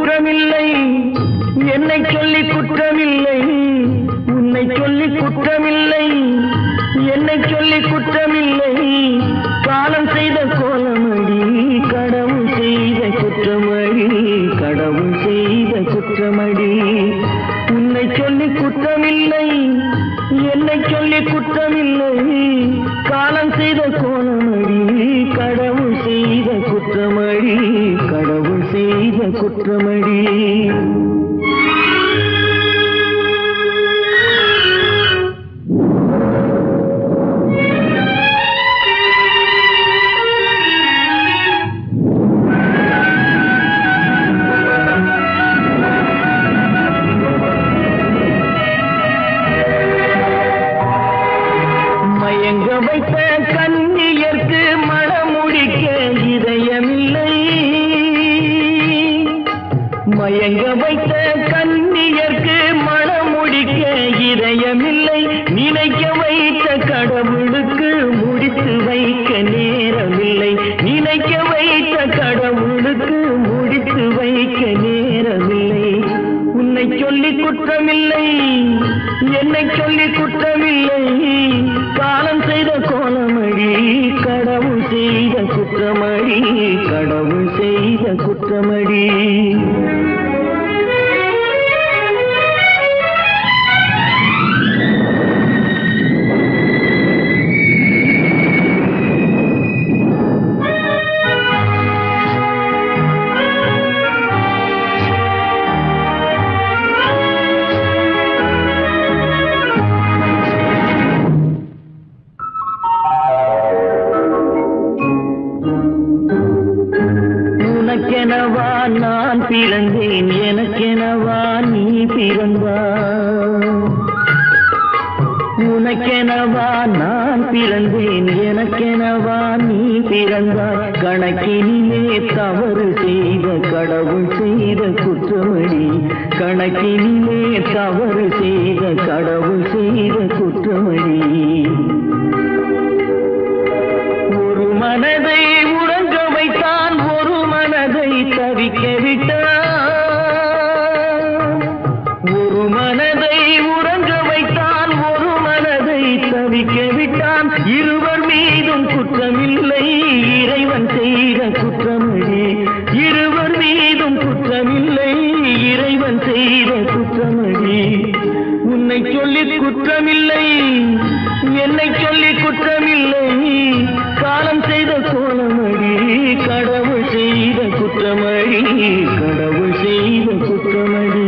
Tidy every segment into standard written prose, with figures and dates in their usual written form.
குற்றமில்லை, என்னை சொல்லி குற்றமில்லை, உன்னை சொல்லி குற்றமில்லை, என்னை சொல்லி குற்றமில்லை. காலம் செய்த கோலமடி, கடவுள் செய்த குற்றமடி, கடவுள் செய்த குற்றமடி. உன்னை சொல்லி குற்றமில்லை, என்னை சொல்லி குற்றமில்லை. காலம் செய்த கோலமடி, கடவுள் செய்த குற்றமடி, கடவுள் செய்த குற்றமடி. மயங்க வைத்த கண்ணியர்க்கு மணமுடிக்க இதயமில்லை, மயங்க வைத்த கண்ணியர்க்கு மணமுடிக்க இதயமில்லை. நினைக்க வைத்த கடவுளுக்கு முடித்து வைக்க நேரமில்லை, நினைக்க வைத்த கடவுளுக்கு முடித்து வைக்க நேரமில்லை. உன்னை சொல்லி குற்றமில்லை, என்னை சொல்லி குற்றமில்லை. காலம் செய்த கோலமடி, கடவுள் செய்த குற்றமடி, கடவுள் செய்த குற்றமடி. உனக்கெனவா நான் பிறந்தேன், எனக்கெனவா நீ பிறந்தாய். உனக்கெனவா நான் பிறந்தேன், எனக்கெனவா நீ பிறந்தாய். கணக்கினிலே தவறு செய்த கடவுள் செய்த குற்றமடி, கணக்கினிலே தவறு செய்த கடவுள் செய்த குற்றமடி. ஒரு மனதை உறங்க வைத்தான், ஒரு மனதை தவிக்க விட்டான். ஒரு மனதை உறங்க வைத்தான், ஒரு மனதை தவிக்க விட்டான். இருவர் மீதும் குற்றமில்லை, இறைவன் செய்த குற்றமடி. இருவர் மீதும் குற்றமில்லை, இறைவன் செய்த குற்றமடி. உன்னை சொல்லி குற்றமில்லை, என்னை சொல்லி குற்றமில்லை. காலம் செய்த கோலமடி, கடவுள் செய்த குற்றமடி, கடவுள் செய்த குற்றமடி.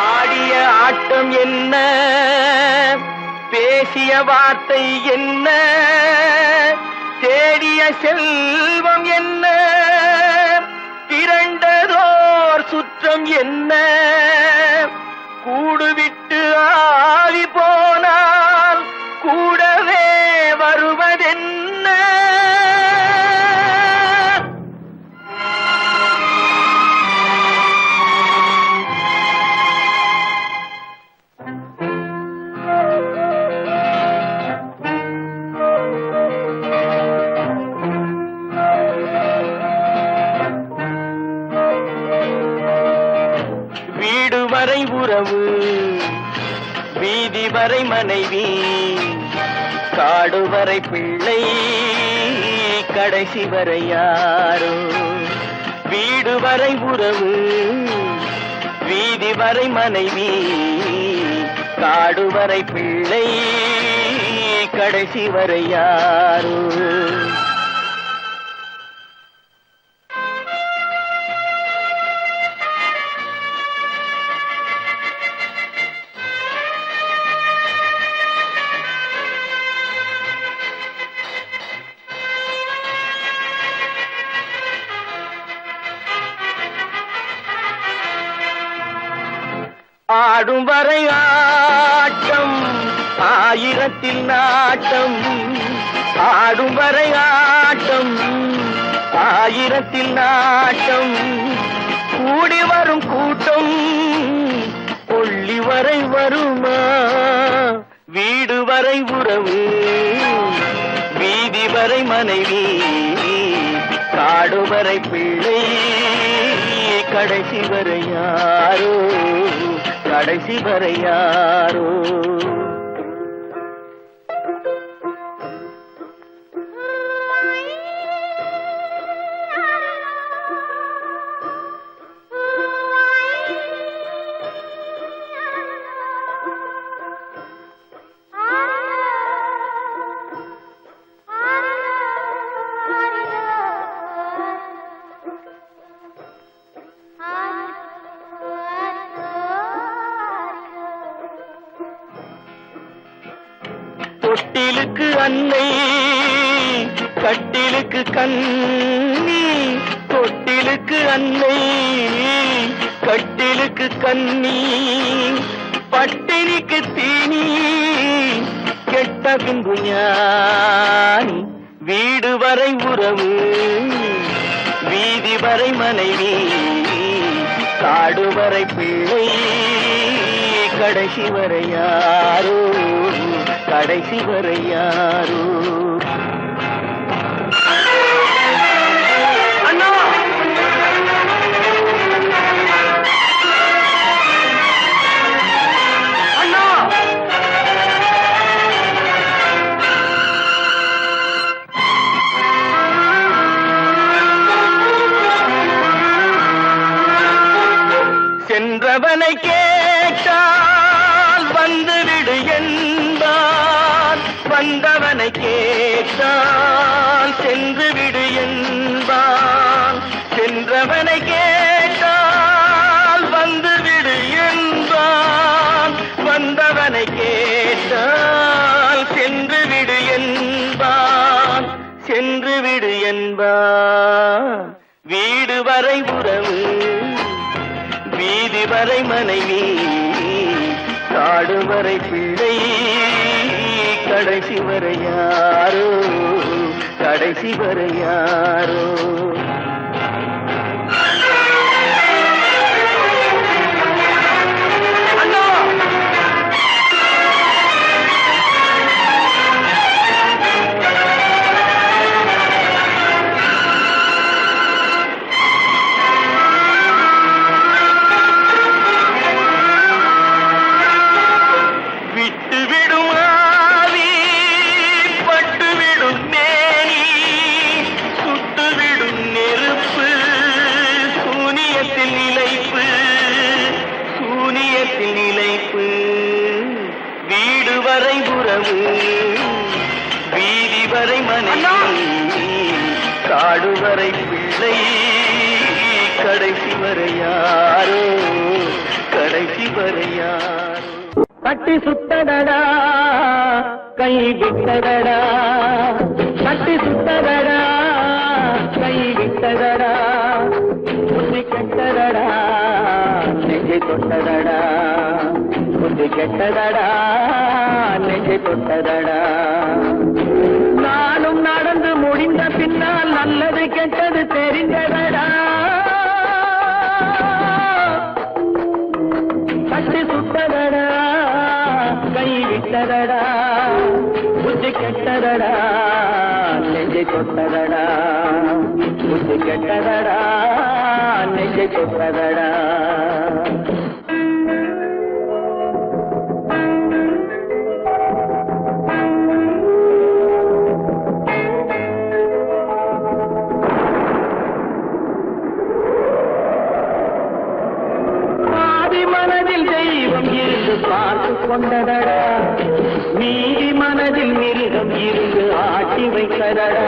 ஆடிய ஆட்டம் என்ன, பேசிய வார்த்தை என்ன, தேடிய செல்வம் என்ன, திரண்டதோர் சுற்றம் என்ன. கூடுவிட்டு ஆவி போனால் கூடவே வருவதென்ன. வீடு வரை உறவு, வீதி வரை மனைவி, காடு வரை பிள்ளை, கடைசி வரை யாரோ. வீடு வரை உறவு, வீதி வரை மனைவி, காடு வரை பிள்ளை, கடைசி வரை யாரோ. ஆடும் வரை ஆட்டம், ஆயிரத்தில் நாட்டம். ஆடும் வரை ஆட்டம், ஆயிரத்தில் நாட்டம். கூடி வரும் கூட்டம் கொள்ளி வரை வருமா? வீடு வரை உறவு, வீதி காடுவரை மனைவி காடுவரை பிள்ளை கடைசி வரை யாரோ கடைசி வரை யாரோ தொட்டிலுக்கு அன்னை கட்டிலுக்கு கண்ணி தொட்டிலுக்கு அன்னை கட்டிலுக்கு கண்ணி பட்டினிக்கு தீனி கெட்ட பின்பு ஞானி வீடு வரை உறவு வீதி வரை மனைவி காடு வரை பிள்ளை கடைசி வரை யாரோ கடைசி வரை யாரோ அண்ணா அண்ணா சென்றவனை கேட்டால் வந்துவிடு என்பான் வந்தவனை கேட்டால் சென்று விடு என்பான் சென்றவனை கேட்டால் வந்துவிடு என்பான் வந்தவனை கேட்டால் சென்று விடு என்பான் சென்று விடு என்பான் வீடு வரை உறவு வீதி வரை மனைவி காடு வரை பிள்ளை கடைசி வரை யாரோ கடைசி வரை யாரோ நிலைப்பு வீடு வரை உறவு வீதி வரை மனைவி காடு வரை பிள்ளை கடைசி வரை யாரோ கடைசி வரை யாரோ கட்டி சுத்தடடா கை விட்டடடா கட்டி சுத்தடடா கை விட்டடடா புத்தி கெட்டடடா நெஞ்சை தொட்டதடா புத்தி கெட்டதடா நெஞ்சை தொட்டதடா நானும் நடந்து முடிந்த பின்னால் நல்லது கெட்டது தெரிந்ததடா கட்டி சுட்டதடா கை விட்டதடா புத்தி கெட்டதடா நெஞ்சை தொட்டதடா புத்தி கெட்டதடா நெஞ்சை தொட்டதடா பார்த்து கொண்டதடா நீதி மனதில் மிருகம் இருந்து ஆட்டி வைத்ததடா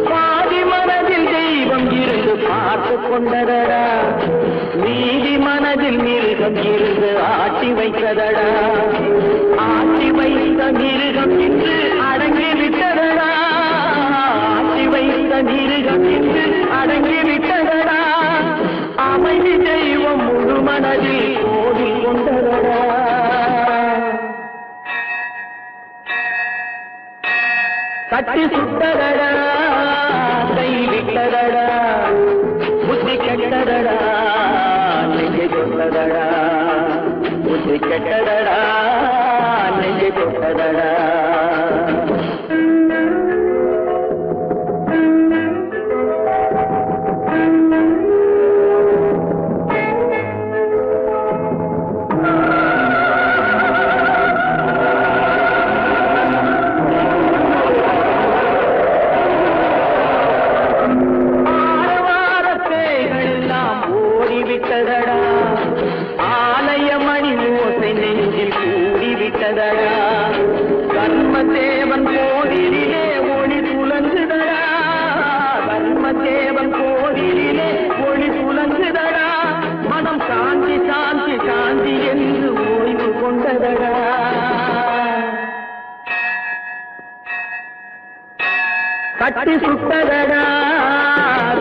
பாதி மனதில் தெய்வம் இருந்து பார்த்து கொண்டதடா நீதி மனதில் மிருகம் இருந்து ஆட்டி வைத்ததடா ஆட்டி வைத்த மிருகம் இன்று அடங்கி விட்டதடா ஆட்டி வைத்த மிருகம் இன்று அடங்கி விட்டதடா அமைதி தெய்வம் முழு மனதில் கோவில் கொண்டதடா கட்டி சுட்டதடா கை விட்டதடா புத்தி கெட்டதடா நெஞ்சை தொட்டதடா புத்தி கெட்டதடா நெஞ்சை தொட்டதடா தொட்டதடா கட்டி சுட்டதடா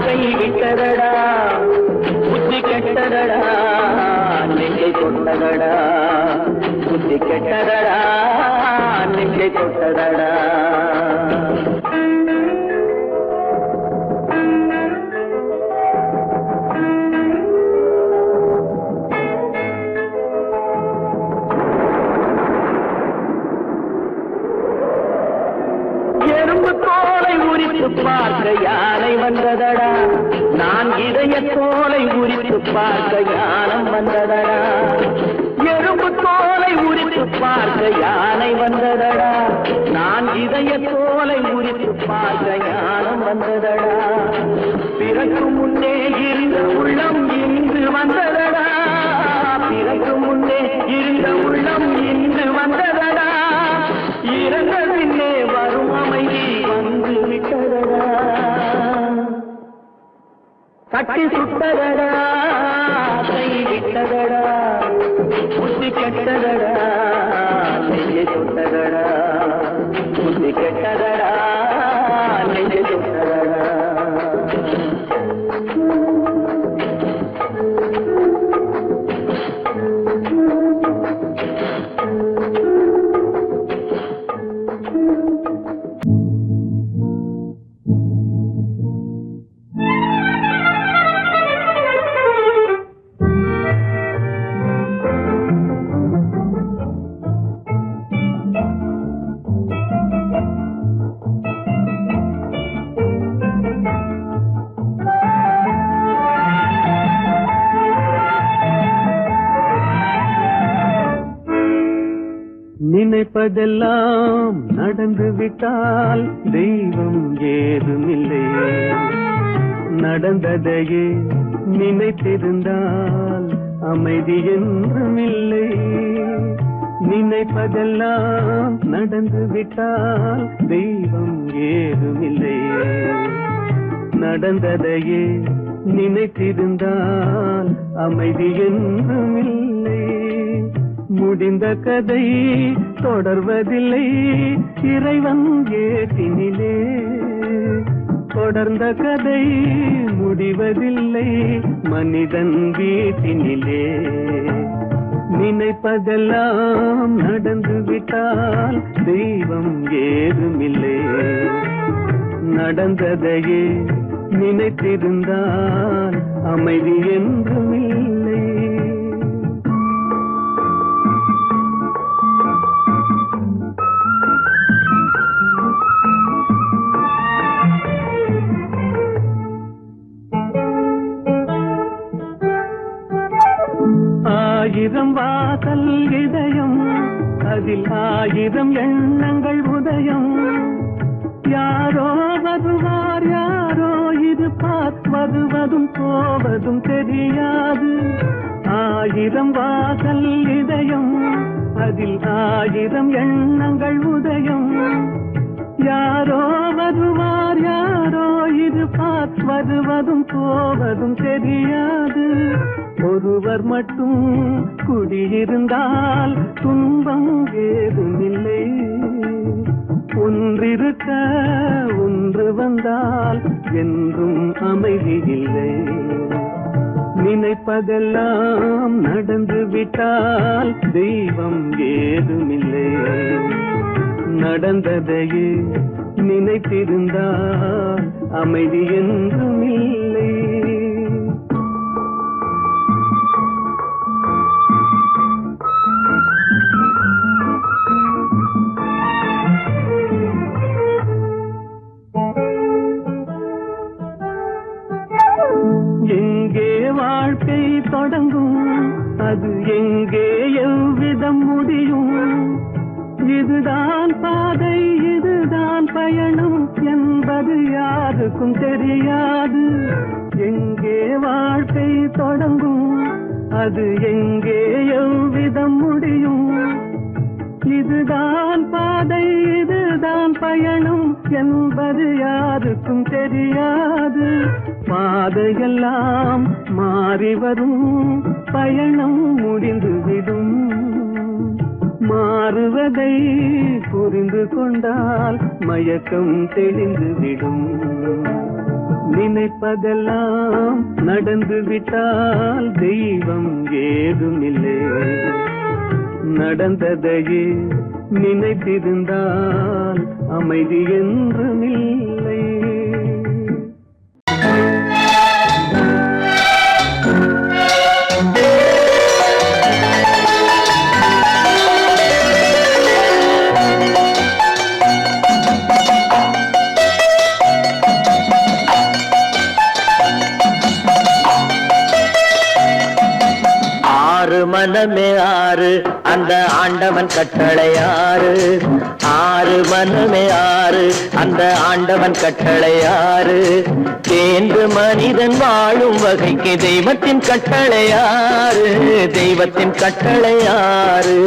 கை விட்டதடா புத்தி கெட்டதடா நெஞ்சை தொட்டதடா புத்தி கெட்டதடா நெஞ்சை தொட்டதடா எறும்பு தோலை உரித்து பார்க்க யானை வந்ததடா நான் இதய தோலை உரித்து பார்க்க யானம் வந்ததடா எறும்பு தோலை உரித்து பார்க்க யானை வந்ததடா நான் இதய தோலை உரித்து பார்க்க யானம் வந்ததடா பிறகு முன்னே இருந்த உள்ளம் இன்று வந்ததடா பிறகு முன்னே இருந்த உள்ளம் இன்று வந்ததடா இறந்த பின்னே வரும் அமைதி வந்து விட்டதடா கட்டி சுட்டதடா கை விட்டதடா புத்தி கெட்டதடா நெஞ்சை தொட்டதடா புத்தி கெட்டதடா நெஞ்சை தொட்டதடா நினைப்பதெல்லாம் நடந்து விட்டால் தெய்வம் ஏதுமில்லை நடந்ததையே நினைத்திருந்தால் அமைதி என்றுமில்லை நினைப்பதெல்லாம் நடந்து விட்டால் தெய்வம் ஏதுமில்லை நடந்ததையே நினைத்திருந்தால் அமைதி என்றுமில்லை முடிந்த கதை தொடர்வதில்லை இறைவன் ஏட்டினிலே தொடர்ந்த கதை முடிவதில்லை மனிதன் வீட்டினிலே நினைப்பதெல்லாம் நடந்து விட்டால் தெய்வம் ஏதுமில்லை நடந்ததையே நினைத்திருந்தால் அமைதி என்றுமில்லை ஆயிரம் வாசல் இதயம் அதில் ஆயிரம் எண்ணங்கள் உதயம் யாரோ வருவார் யாரோ இருப்பார் வருவதும் போவதும் தெரியாது ஆயிரம் வாசல் இதயம் அதில் ஆயிரம் எண்ணங்கள் உதயம் யாரோ வருவார் யாரோ இருப்பார் வருவதும் போவதும் தெரியாது ஒருவர் மட்டும் குடியிருந்தால் துன்பம் ஏதுமில்லை ஒன்றிருக்க ஒன்று வந்தால் என்றும் அமைதி இல்லை நினைப்பதெல்லாம் நடந்து விட்டால் தெய்வம் ஏதுமில்லை நடந்ததையே நினைத்திருந்தால் அமைதி என்றுமில்லை எங்கே வாழ்க்கை தொடங்கும் அது எங்கே எவ்விதம் முடியும் இதுதான் பாதை இதுதான் பயணம் என்பது யாருக்கும் தெரியாது எங்கே வாழ்க்கை தொடங்கும் அது எங்கே எவ்விதம் முடியும் இதுதான் பாதை இதுதான் பயணம் என்பது யாருக்கும் தெரியாது பாதையெல்லாம் மாறி வரும் பயணம் முடிந்துவிடும் மாறுவதை புரிந்து கொண்டால் மயக்கம் தெளிந்து விடும். நினைப்பதெல்லாம் நடந்து விட்டால் தெய்வம் ஏதுமில்லை. நடந்ததையே நினைத்திருந்தால் அமைதி என்றுமில்லை. மனமே ஆறு அந்த ஆண்டவன் கட்டளை ஆறு. ஆறு மனமே ஆறு அந்த ஆண்டவன் கட்டளை ஆறு. தேர்ந்து மனிதன் வாழும் வகைக்கு தெய்வத்தின் கட்டளை ஆறு. தெய்வத்தின் கட்டளை ஆறு.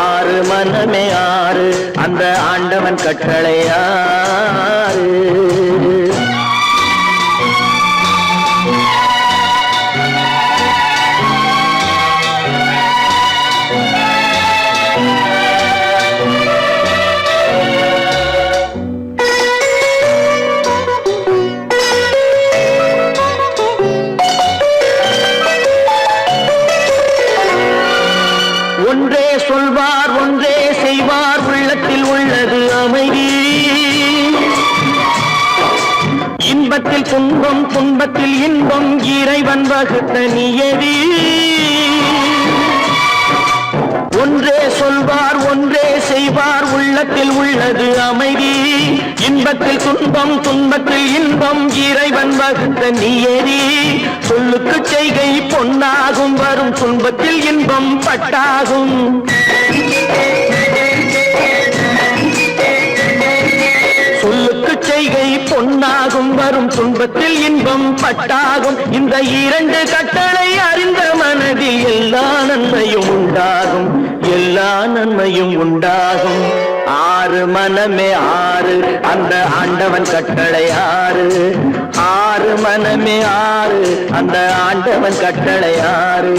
ஆறு மனமே ஆறு அந்த ஆண்டவன் கட்டளை ஆறு. ஒன்றே சொல்வார் ஒன்றே செய்வார் உள்ளத்தில் உள்ளது அமைதி. இன்பத்தில் துன்பம் துன்பத்தில் இன்பம் இறைவன் வகுத்த நியதி. ஒன்றே சொல்வார் ஒன்றே செய்வார் உள்ளத்தில் உள்ளது அமைதி. இன்பத்தில் துன்பம் துன்பத்தில் இன்பம் இறைவன் வகுத்த நியதி. சொல்லுக்கு செய்கை பொன்னாகும் வரும் துன்பத்தில் இன்பம் பட்டாகும். சொல்லுக்கு செய்கை பொன்னாகும் வரும் துன்பத்தில் இன்பம் பட்டாகும். இந்த இரண்டு கட்டளை அறிந்த மனதில் எல்லா நன்மையும் உண்டாகும். எல்லா நன்மையும் உண்டாகும். ஆறு மனமே ஆறு அந்த ஆண்டவன் கட்டளை ஆறு. ஆறு மனமே ஆறு அந்த ஆண்டவன் கட்டளை ஆறு.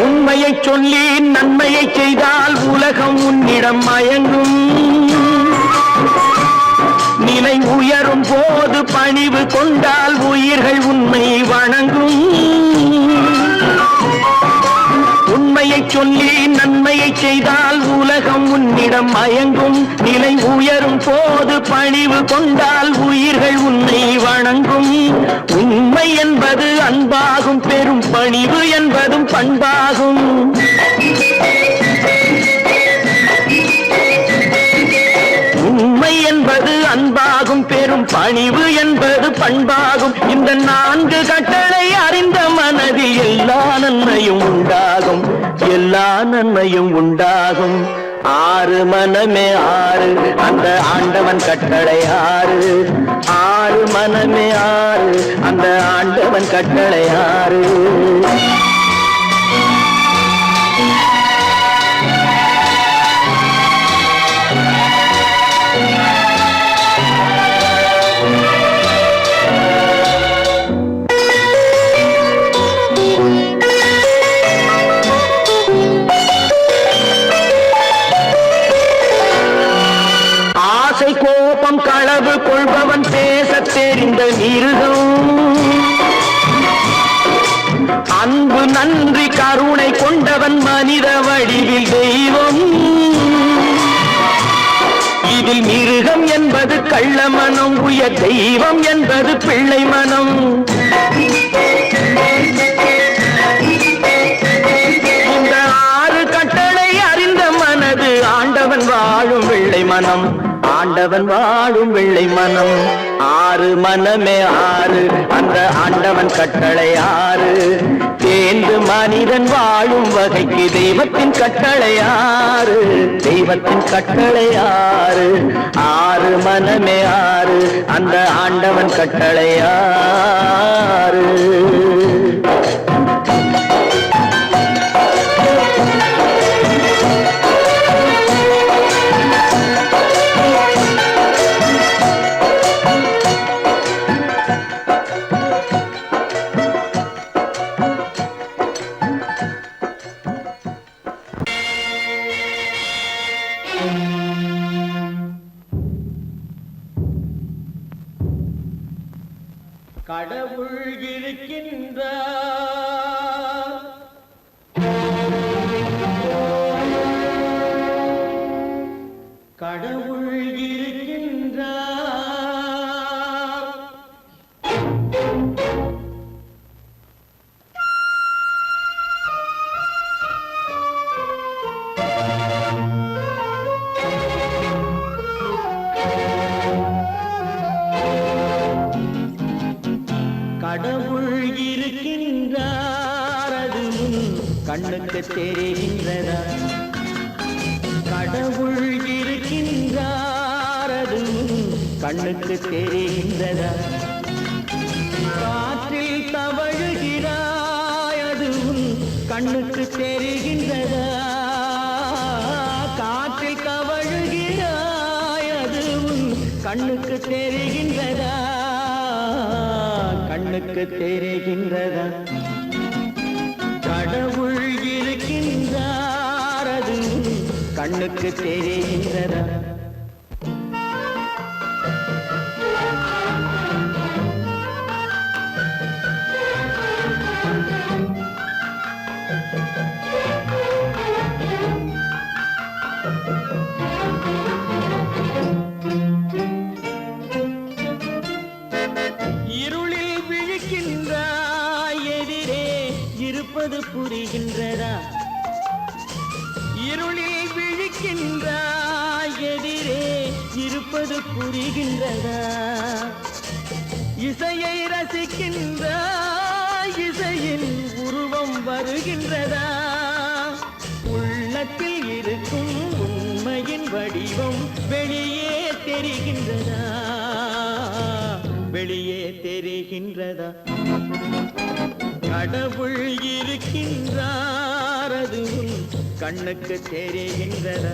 உண்மையை சொல்லி நன்மையை செய்தால் உலகம் உன்னிடம் மயங்கும். நிலை உயரும் போது பணிவு கொண்டால் உயிர்கள் உண்மை வணங்கும். உண்மையை சொல்லி நன்மையை செய்தால் உலகம் உன்னிடம் மயங்கும். நிலை உயரும் போது பணிவு கொண்டால் உயிர்கள் உன்னை வணங்கும். உண்மை என்பது அன்பாகும். பெரும் பணிவு என்பதும் பண்பாகும். உண்மை என்பது அன்பாகும். பெரும் பணிவு என்பது பண்பாகும். இந்த நான்கு கட்டளை அறிந்த மனதில் எல்லா நன்மையும் உண்டாகும். எல்லா நன்மையும் உண்டாகும். ஆறு மனமே ஆறு அந்த ஆண்டவன் கட்டளை ஆறு. ஆறு மனமே ஆறு அந்த ஆண்டவன் கட்டளை ஆறு. கோபம் களவு கொள்பவன் பேச தெரிந்த மிருகம். அன்பு நன்றி கருணை கொண்டவன் மனித வடிவில் தெய்வம். இதில் மிருகம் என்பது கள்ள மனம். உயர் தெய்வம் என்பது பிள்ளை மனம். இந்த ஆறு கட்டளை அறிந்த மனது ஆண்டவன் வாழும் வெள்ளை மனம். ஆண்டவன் வாழும் வெள்ளை மனம். ஆறு மனமே ஆறு, அந்த ஆண்டவன் கட்டளை ஆறு. தேர்ந்து மனிதன் வாழும் வகைக்கு தெய்வத்தின் கட்டளை ஆறு, தெய்வத்தின் கட்டளை ஆறு. ஆறு மனமே ஆறு, அந்த ஆண்டவன் கட்டளை ஆறு. கடவுள் இருக்கின்றார், கடவுள் இருக்கின்றார். கடவுள் இருக்கின்றார், அதுவும் கண்ணுக்கு தெரிகின்றதா? கடவுள் இருக்கின்றார், அதுவும் கண்ணுக்கு தெரிகின்றதா? காற்றில் தவழுகிறாய், அதுவும் கண்ணுக்கு தெரிகின்றதா? காற்றில் தவழுகிறாய், அதுவும் கண்ணுக்கு தெரிகின்றதா? கண்ணுக்கு தெரிகின்றதா? கடவுள் இருக்கின்றார், அது கண்ணுக்கு தெரிகின்றதா? புரிகின்றதா? இருளில் விழிக்கின்றாய், எதிரே இருப்பது புரிகின்றதா? இசையை ரசிக்கின்றாய், இசையின் உருவம் வருகின்றதா? உள்ளத்தில் இருக்கும் உண்மையின் வடிவம் வெளியே தெரிகின்றதா? வெளியே தெரிகின்றதா? கடவுள் இருக்கின்றார், அதுவும் கண்ணுக்கு தெரிகின்றதா?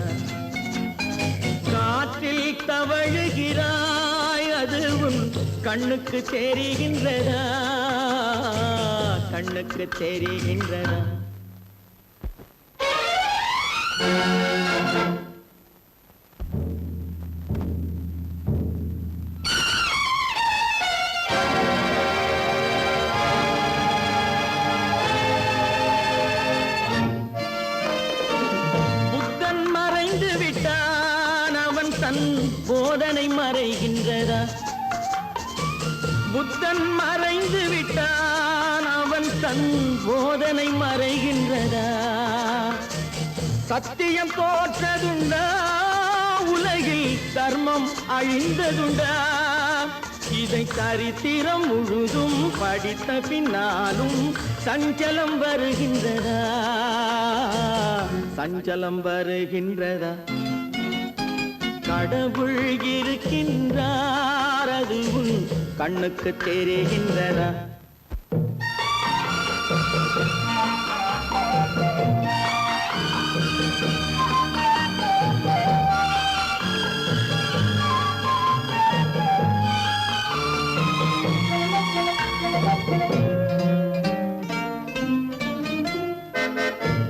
காற்றில் தவழுகிறாய், அதுவும் கண்ணுக்கு தெரிகின்றதா? கண்ணுக்கு தெரிகின்றதா? போதனை மறைகின்றதா? புத்தன் மறைந்து விட்டான், அவன் தன் போதனை மறைகின்றதா? சத்தியம் தோற்றதுண்டா? உலகில் தர்மம் அழிந்ததுண்டா? இதை சரித்திரம் முழுதும் படித்த பின்னாலும் சஞ்சலம் வருகின்றதா? சஞ்சலம் வருகின்றதா? கடவுள் இருக்கின்றார், அதுவும் கண்ணுக்கு தெரிகின்றதா?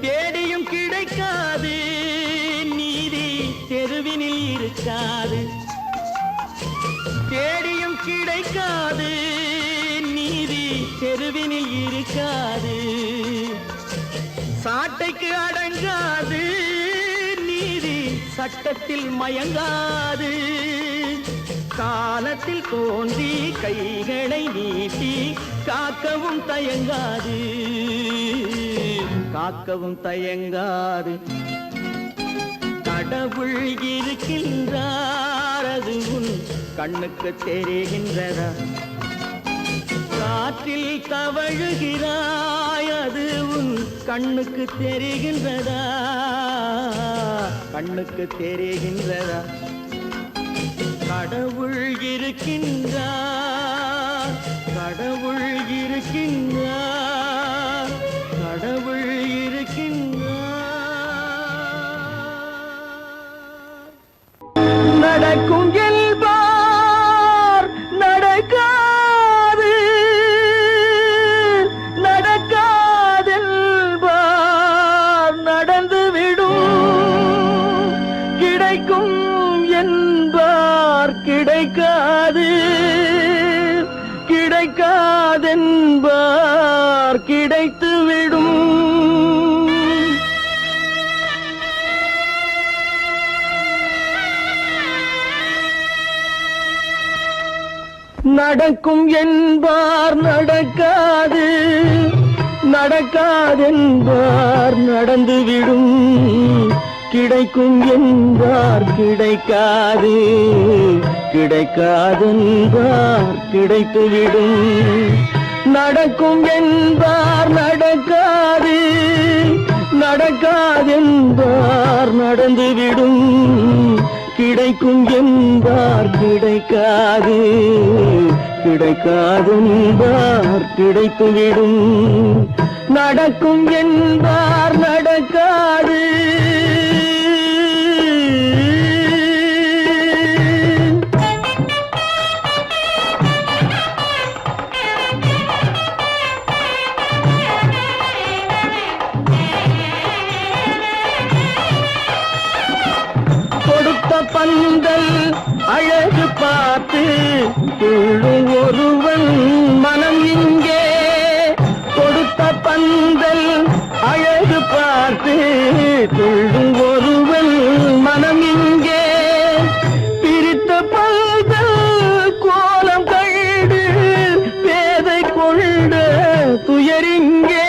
தேடியும் கிடைக்காது நீதி, தெருவினில் இருக்காது. தேடியும் கிடைக்காது நீதி, தெருவினில் இருக்காது. சாட்டைக்கு அடங்காது நீதி, சட்டத்தில் மயங்காது. காலத்தில் தோன்றி கைகளை நீட்டி காக்கவும் தயங்காது, காக்கவும் தயங்காது. கடவுள் இருக்கின்றார், அது உன் கண்ணுக்கு தெரிகின்றதா? காற்றில் தவழுகிறாய், அது உன் கண்ணுக்கு தெரிகின்றதா? கண்ணுக்கு தெரிகின்றதா? கடவுள் இருக்கின்றார், கடவுள் இருக்கின்றார், கடவுள் இருக்கின்றார். நடக்கும் என்பார் நடக்காது, நடக்காதென்பார் நடந்துவிடும். கிடைக்கும் என்பார் கிடைக்காது, கிடைக்காதென்பார் கிடைத்துவிடும். நடக்கும் என்பார் நடக்காது, நடக்காதென்பார் நடந்துவிடும். கிடைக்கும் என்பார் கிடைக்காது, கிடைக்காதென்பார் கிடைத்துவிடும். நடக்கும் என்பார் நடக்காது, நடக்காதென்பார் நடந்துவிடும். கிடைக்கும் என்பார் கிடைக்காது, கிடைக்காதென்பார் கிடைத்துவிடும். நடக்கும் என்பார் நடக்காது. பந்தல் அழகு பார்த்து துள்ளும் ஒருவன் மனம் இங்கே. கொடுத்த பந்தல் அழகு பார்த்து துள்ளும் ஒருவன் மனம் இங்கே. பிரித்த பந்தல் கோலம் கண்டு பேதை கொண்ட துயரிங்கே.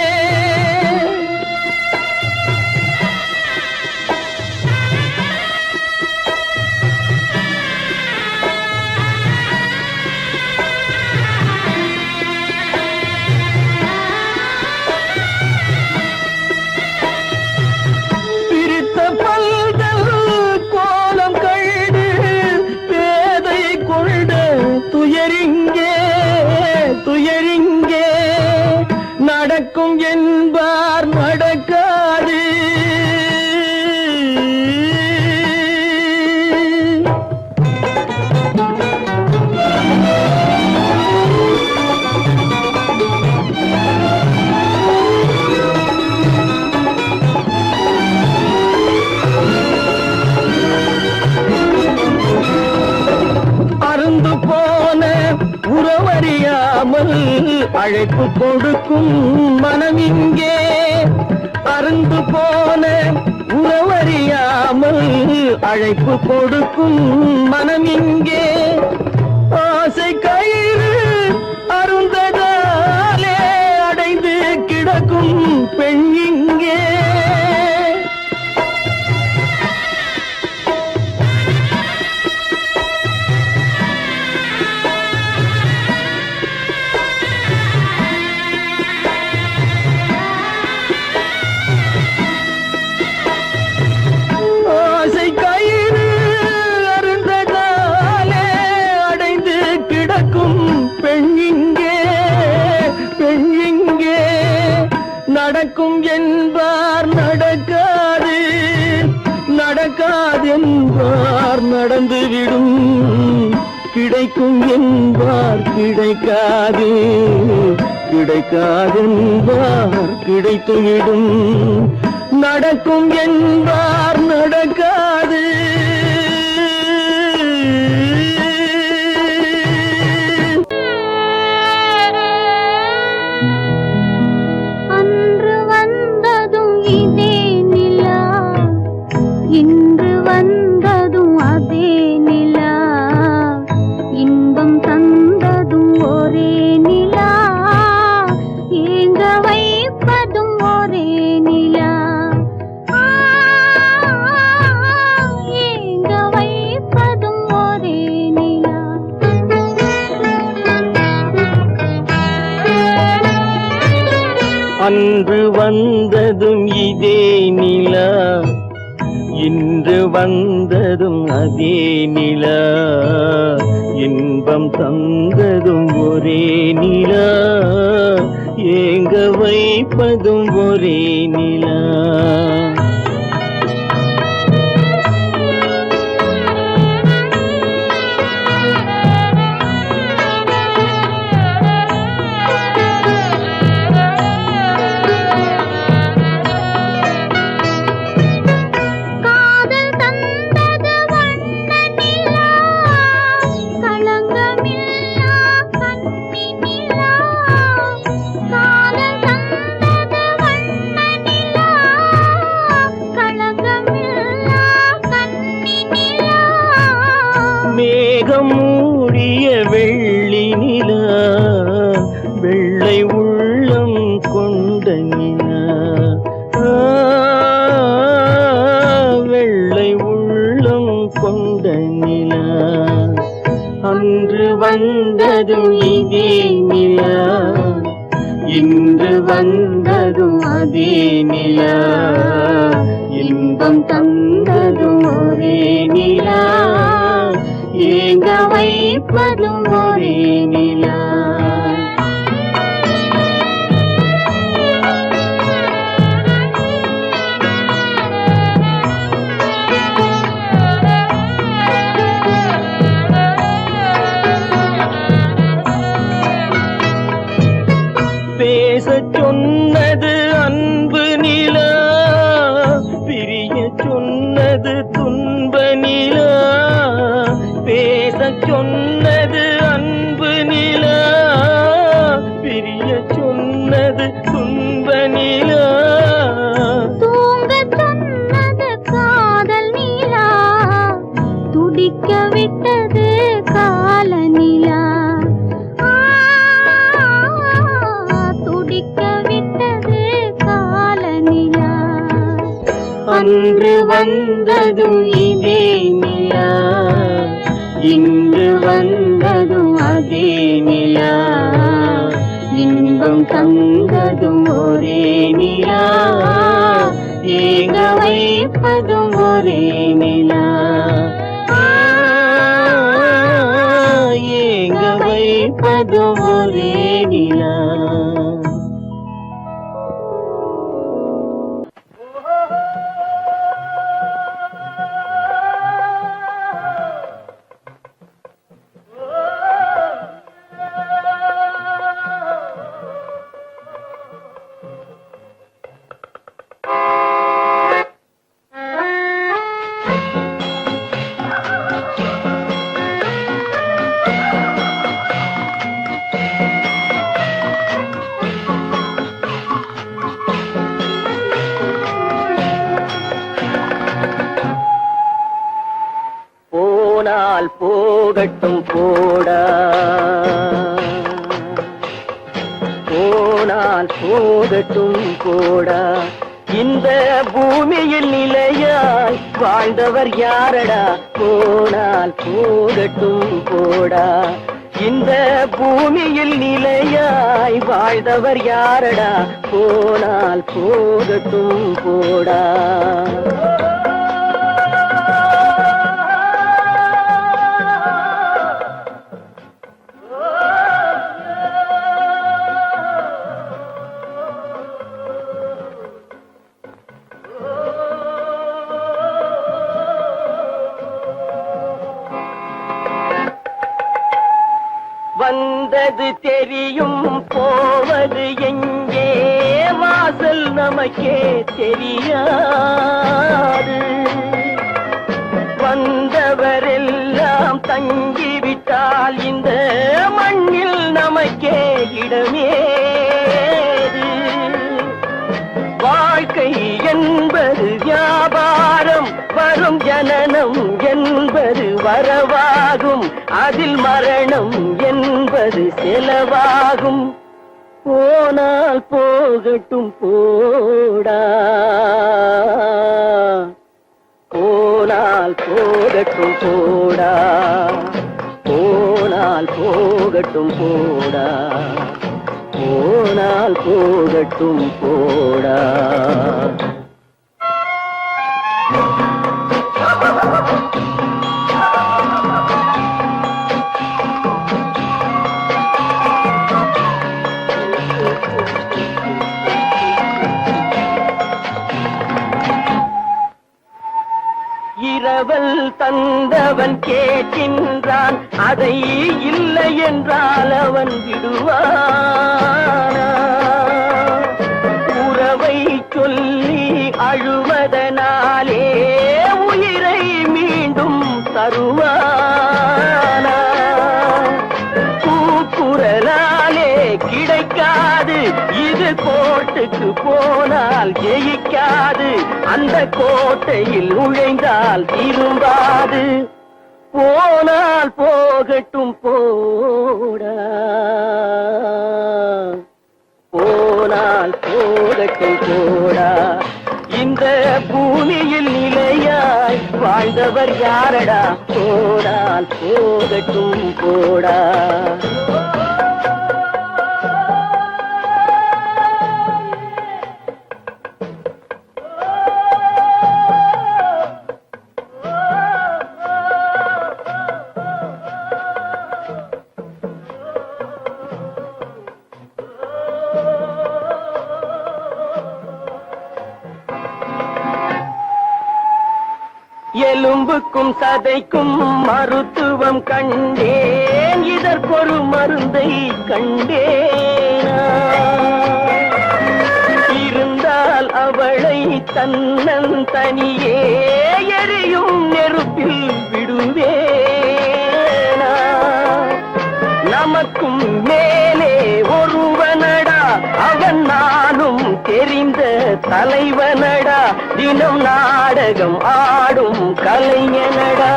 துயரிங்கே நடக்கும் என்பார் நடக்காது. அருந்து போன உறவறியாமல் அழைப்பு கொடுக்கும் மனம் இங்கே. அருந்து போன உறவறியாமல் அழைப்பு கொடுக்கும் மனம் இங்கே. ஆசை கயிறு அருந்ததாலே அடைந்து கிடக்கும் பெண் இங்கே. நடக்கும் என்பார் நடக்காது, நடக்காதென்பார் நடந்துவிடும். கிடைக்கும் என்பார் கிடைக்காது, கிடைக்காதென்பார் கிடைத்துவிடும். நடக்கும் என்பார் நடக்காது. இன்று வந்ததும் அதே நிலா, இன்பம் தந்ததும் ஒரே நிலா, ஏங்க வைப்பதும் ஒரே நிலா, ஏங்க அன்று வந்ததும் இதே நிலா, இன்று வந்ததும் அதே நிலா, இன்பம் தந்ததும் ஒரே நிலா, ஏங்க வைப்பதும் ஒரே நிலா. மேகம் மூடிய வெள்ளி நிலா, வெள்ளை உள்ளம் கொண்ட நிலா, வெள்ளை உள்ளம் கொண்ட நிலா. அன்று வந்ததும் இதே நிலா, இன்று வந்ததும் அதே நிலா, இன்பம் தந்ததும் ஒரே நிலா, ஏங்க வைப்பதும் ஒரே நிலா. பேசச் சொன்னது அன்பு நிலா, பிரிய சொன்னது துன்ப நிலா. பேசச் சொன்னது அன்பு நிலா, பிரிய சொன்னது துன்ப நிலா. தூங்கச் சொன்னது காதல் நிலா, துடிக்க விட்டது கால நிலா, துடிக்க விட்டது கால நிலா. அன்று வந்ததும் இதே நிலா, இன்று வந்ததும் அதே நிலா, இன்பம் தந்ததும் ஒரே நிலா, ஏங்க வைப்பதும் ஒரே நிலா, ஏங்க வைப்பதும் ஒரே நிலா. போனால் போகட்டும் போடா, போனால் போகட்டும் போடா, இந்த பூமியில் நிலையாய் வாழ்ந்தவர் யாரடா. போனால் போகட்டும் போடா, இந்த பூமியில் நிலையாய் வாழ்ந்தவர் யாரடா. போனால் போகட்டும் போடா. வந்தது தெரியும் போவது எங்கே, வாசல் நமக்கே தெரியாது. வந்தவரெல்லாம் தங்கிவிட்டால் இந்த மண்ணில் நமக்கே இடமேது. வாழ்க்கை என்பது வியாபாரம், வரும் ஜனனம் என்பது வரவாகும், அதில் மரணம் என்பது செலவாகும். போனால் போகட்டும் போடா, போனால் போகட்டும் போடா, போனால் போகட்டும் போடா, போனால் போனால் போகட்டும் போடா. இரவல் தந்தவன் கேட்கின்றான், அதை இல்லை என்றால் அவன் விடுவானா? உறவை சொல்லி அழுவதனாலே உயிரை மீண்டும் தருவானா? கூக்குரலாலே கிடைக்காது, இது கோட்டுக்கு போனால் ஜெயிக்காது, அந்த கோட்டையில் நுழைந்தால் திரும்பாது. போனால் போகட்டும் போடா, போனால் போகட்டும் போடா. இந்த பூமியில் நிலையாய் வாழ்ந்தவர் யாரடா? போனால் போகட்டும் போடா. எலும்புக்கும் சதைக்கும் மருத்துவம் கண்டேன், இதற்கொரு மருந்தை கண்டேனா? இருந்தால் அவளை தன்னன் தனியே எரியும் நெருப்பில் விடுவேனா? நமக்கும் மேலே ஒருவனடா, அவன் நானும் தெரிந்த தலைவனடா, தினம் நாடகம் ஆடும் கலைஞனடா.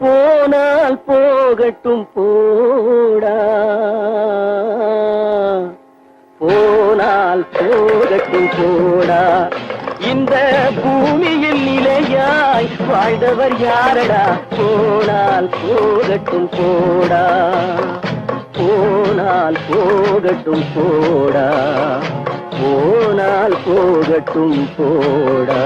போனால் போகட்டும் போடா, போனால் போகட்டும் போடா. இந்த பூமியில் நிலையாய் வாழ்ந்தவர் யாரடா? போனால் போகட்டும் போடா, போனால் போகட்டும் போடா, போனால் போகட்டும் போடா.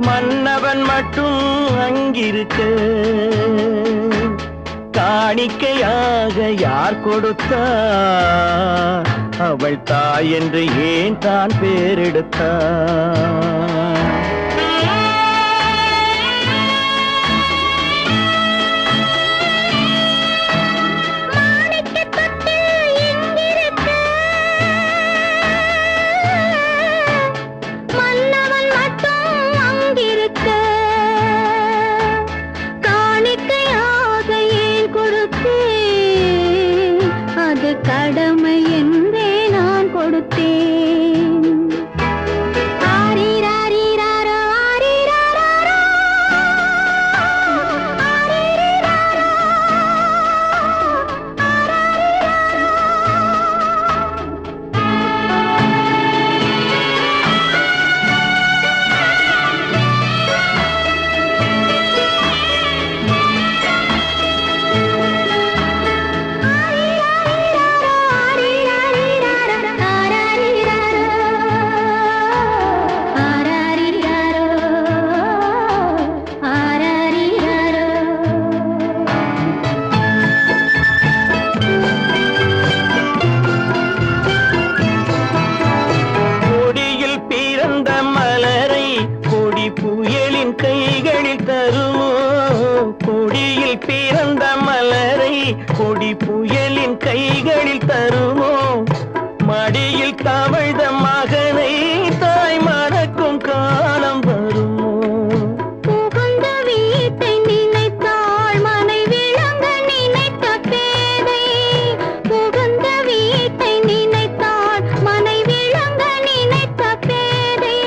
மன்னவன் மட்டும் அங்கிருக்க, காணிக்கையாக யார் கொடுத்தார்? அவள் தாய் என்று ஏன் தான் பேரெடுத்தார்? கடமை என்றே நான் கொடுத்தேன். ஆரி ராரி மண்ணில் பிறந்த மலரை கொடி புயலின் கைகளில் தருமோ? மடியில் தவழ்ந்த மகனை தாய் மறக்கும் காலம் வருமோ? புகுந்த வீட்டை நினைத்தாள் மனை விளங்க நினைத்த பேதை. புகுந்த வீட்டை நினைத்தாள் மனை விளங்க நினைத்த பேதை.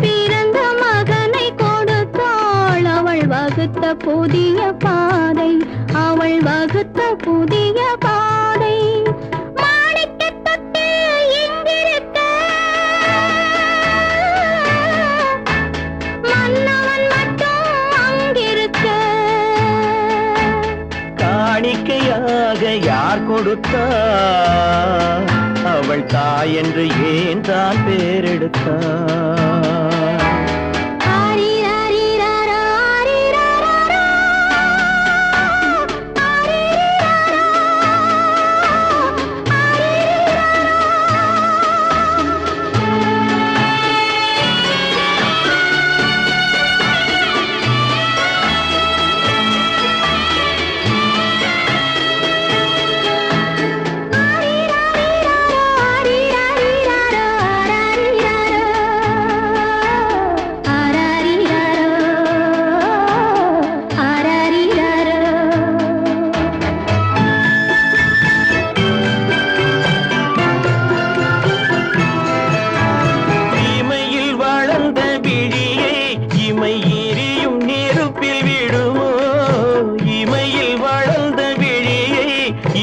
பிறந்த மகனை கொடுத்தாள் அவள் வகுத்த புதிய பாதை. அவள் வகுத்த புதிய பாதை. மாணிக்கத் தொட்டில் இங்கிருக்க மன்னவன் மட்டும் அங்கிருக்க. காணிக்கையாக யார் கொடுத்தார்? அவள் தாய் என்று ஏன் தான் பேரெடுத்தார்? ஆரிராரிராரா, ஆரிராராரா. ஆரிராரா, இமையில் வளர்ந்த விழியை இமை எரியும் நெருப்பில் விடுமோ? இமையில் வளர்ந்த விழியை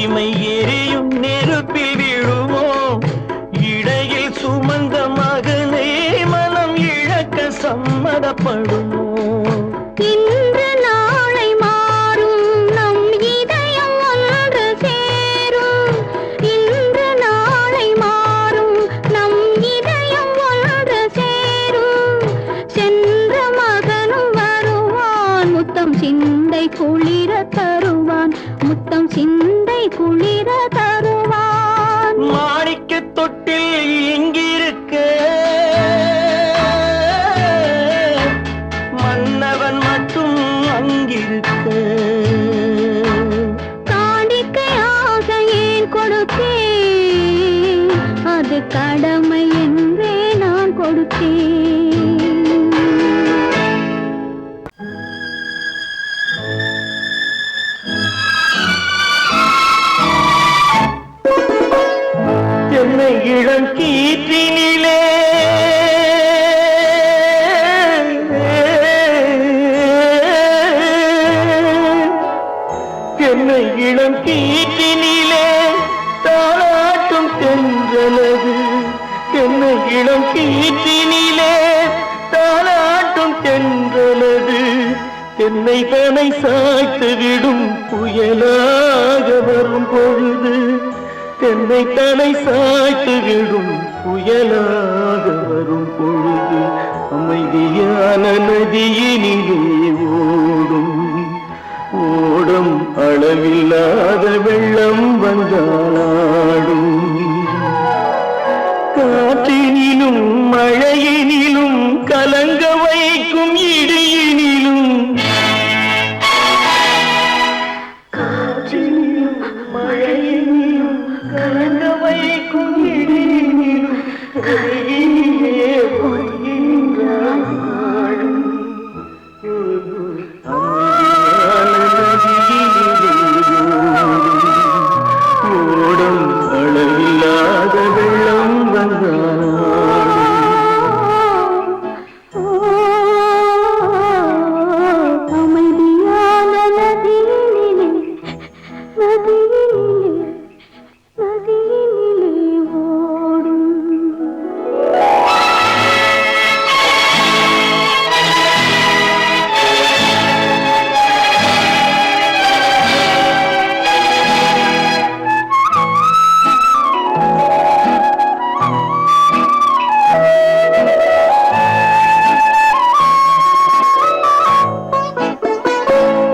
இமை எரியும் நெருப்பில் விடுமோ? இடையில் சுமந்த மகனை மனம் இழக்க சம்மதப்படுமோ? இன்று நாளை மாறும் நம் இதயம் ஒன்று சேரும். இன்று நாளை மாறும் நம் இதயம் ஒன்று சேரும். சென்ற மகனும் வருவான் முத்தம் சிந்தை குளிர தருவான். முத்தம் சிந்தை குளிர தருவான். மாணிக்கத் தொட்டில் இங்கிருக்க மன்னவன் மட்டும் அங்கிருக்க. காணிக்கையாக ஏன் கொடுத்தேன்? அது கடமை என்றே நான் கொடுத்தேன். என்னை இளம் கீற்றினிலே என்னை இளம் கீற்றினிலே தாளாட்டும் தென்றலது. என்னை இளம் கீற்றினிலே தாளாட்டும் தென்றலது. என்னை தனை சாய்த்து விடும் புயலாக வரும் பொழுது. என்னை தலை சாய்த்து விடும் புயலாக வரும் பொழுது. அமைதியான நதியினிலே ஓடும் ஓடும் அளவில்லாத வெள்ளம் வந்தாடும். காற்றினிலும் மழையினிலும் கலங்க வைக்கும் இடியினிலும். காற்றினிலும் மழையினிலும் கலங்க வைக்கும் இடியினிலும். கையினிலே பொய்கின்றான் நாடும். ஓடும் அளவில்லாத வெள்ளம் வந்தாடும். அமைதியான நதியினிலே நதியினிலே நதியினிலே ஓடும்.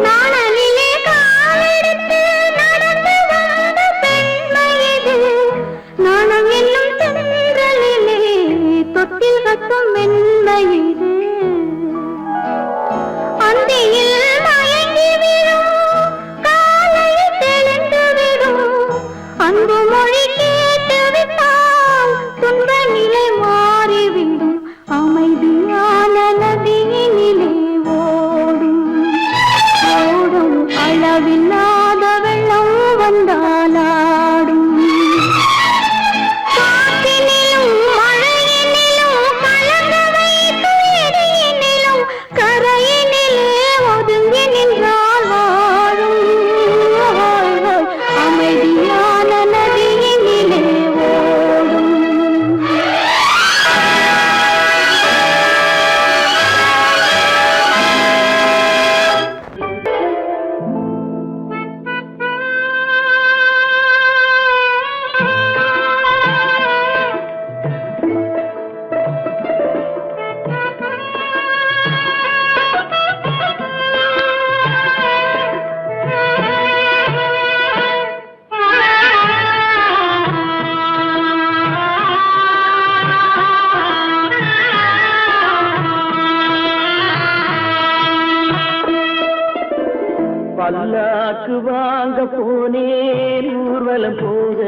நாணலிலே காலெடுத்து நடந்து வந்த பெண்மை இது. நாணம் என்னும் தென்றலிலே தொட்டில் கட்டும் மென்மை இது. அந்தியில் மயங்கி விழும் பல்லாக்கு வாங்க போனேன் ஊர்வலம் போக,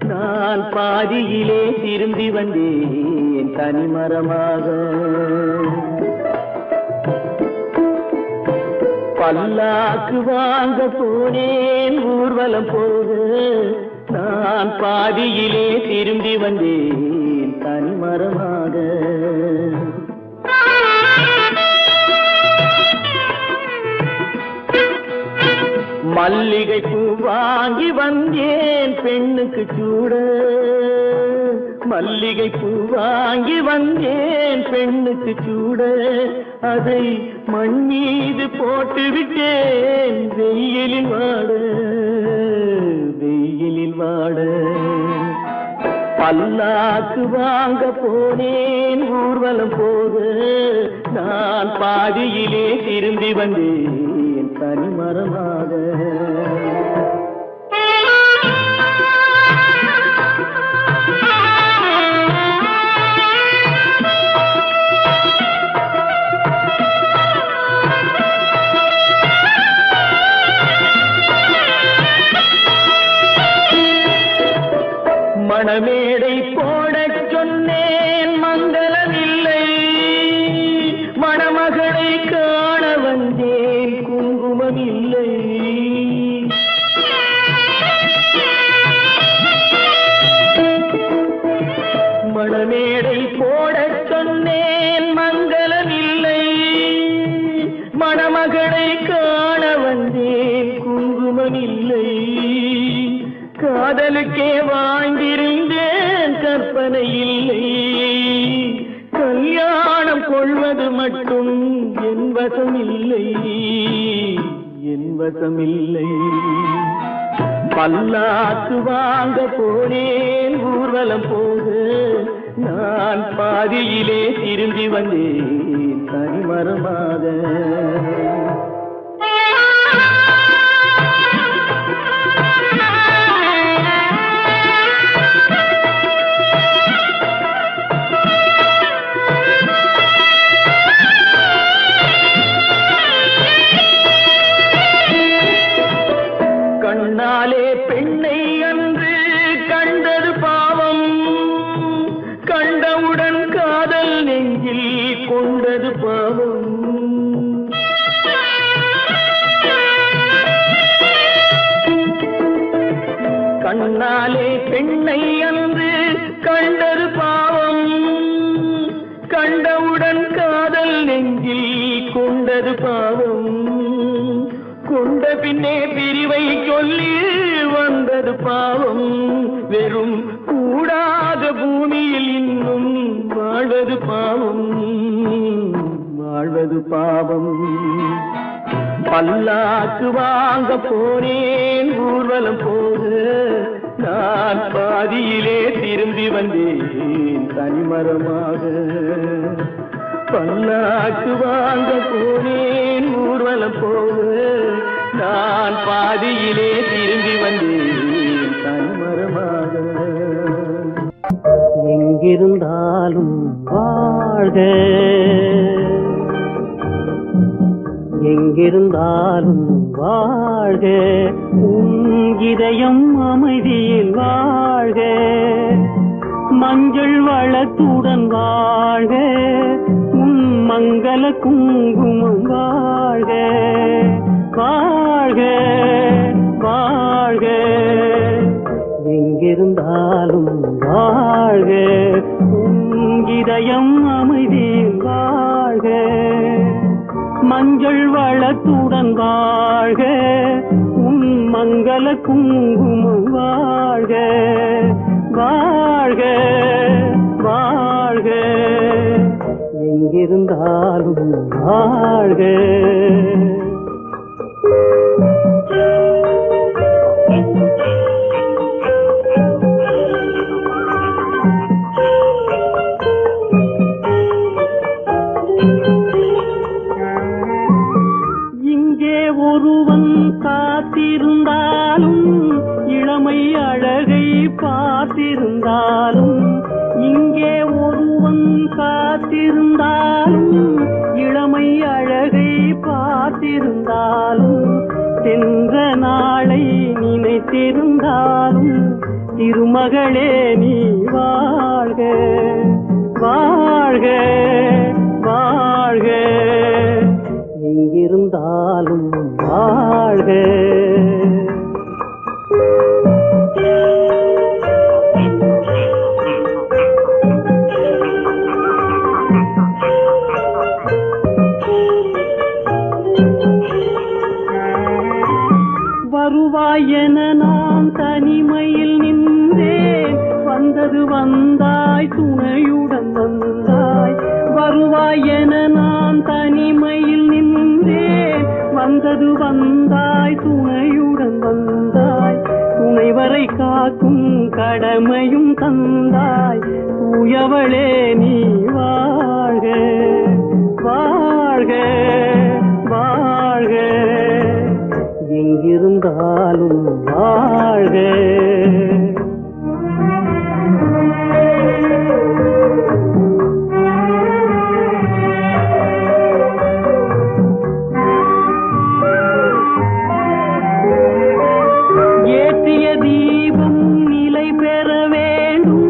நான் பாதியிலே திரும்பி வந்தேன் தனிமரமாக. பல்லாக்கு வாங்க போனேன் ஊர்வலம் போக, நான் பாதியிலே திரும்பி வந்தேன் தனிமரமாக. மல்லிகை பூ வாங்கி வந்தேன் பெண்ணுக்கு சூட, மல்லிகை பூ வாங்கி வந்தேன் பெண்ணுக்கு சூட, அதை மண் மீது போட்டு விட்டேன் வெயிலில் வாட, வெயிலில் வாட. பல்லாக்கு வாங்க போனேன் ஊர்வலம் போக, நான் பாதியிலே திரும்பி வந்தேன் தனிமரமாக. மணமேடை போடச் சொன்னேன் மங்களமில்லை, மணமகளை காண வந்தேன் குங்குமமில்லை. மணமேடை போடச் சொன்னேன் மங்களமில்லை, மணமகளை காண வந்தேன் குங்குமமில்லை. காதலுக்கே வாழ்ந்திருந்தேன் கற்பனை இல்லை, கல்யாணம் கொள்வது மட்டும் என் வசமில்லை, என் வசமில்லை. பல்லாக்கு வாங்க போனேன் ஊர்வலம் போக, நான் பாதியிலே திரும்பி வந்தேன் தனிமரமாக. கண்ணாலே பெண்ணை அன்று கண்டது பாவம், கண்டவுடன் காதல் நெஞ்சில் கொண்டது பாவம். கண்ணாலே பெண்ணை அன்று கண்டது பாவம், கண்டவுடன் காதல் நெஞ்சில் கொண்டது பாவம். கொண்ட பின்னே பிரிவை சொல்லி வந்தது பாவம், வெறும் கூடாத பூமியில் இன்னும் வாழ்வது பாவம், வாழ்வது பாவம். பல்லாக்கு வாங்க போனேன் ஊர்வலம் போக, நான் பாதியிலே திரும்பி வந்தேன் தனிமரமாக. பல்லாக்கு வாங்க போனேன் ஊர்வலம் போக, நான் பாதியிலே திரும்பி வந்தேன் தனிமரமாக. எங்கிருந்தாலும் வாழ்க, எங்கிருந்தாலும் வாழ்க, உன் இதயம் அமைதியில் வாழ்க, மஞ்சள் வளத்துடன் வாழ்க, உன் மங்கள குங்குமம் வாழ்க, வாழ்க வாழ்க. எங்கிருந்தாலும் வாழ்க, உன் இதயம் அமைதியில் வாழ்க, மஞ்சள் வளத்துடன் வாழ்க, உன் மங்கள குங்குமம் வாழ்க, வாழ்க வாழ்க. எங்கிருந்தாலும் வாழ்க. இங்கே ஒருவன் காத்திருந்தாலும், இளமை அழகை பார்த்திருந்தாலும், இங்கே ஒருவன் காத்திருந்தாலும், இளமை அழகை பார்த்திருந்தாலும், காத்திருந்தாலும் திருமகளே நீ வாழ்க வாழ்க வாழ்க, எங்கிருந்தாலும் வாழ்க. வருவாய் என நான் தனிமையில் நின்றேன், வந்தது வந்தாய் துணையுடன் வந்தாய். வருவாய் என நான் தனிமையில் நின்றேன், வந்தது வந்தாய் துணையுடன் வந்தாய். துணைவரை காக்கும் கடமையும் தந்தாய், தூயவளே நீ வாழ்க வாழ்க வாழ்க, எங்கிருந்தாலும் வாழ்க. ஏற்றிய தீபம் நிலை பெற வேண்டும்,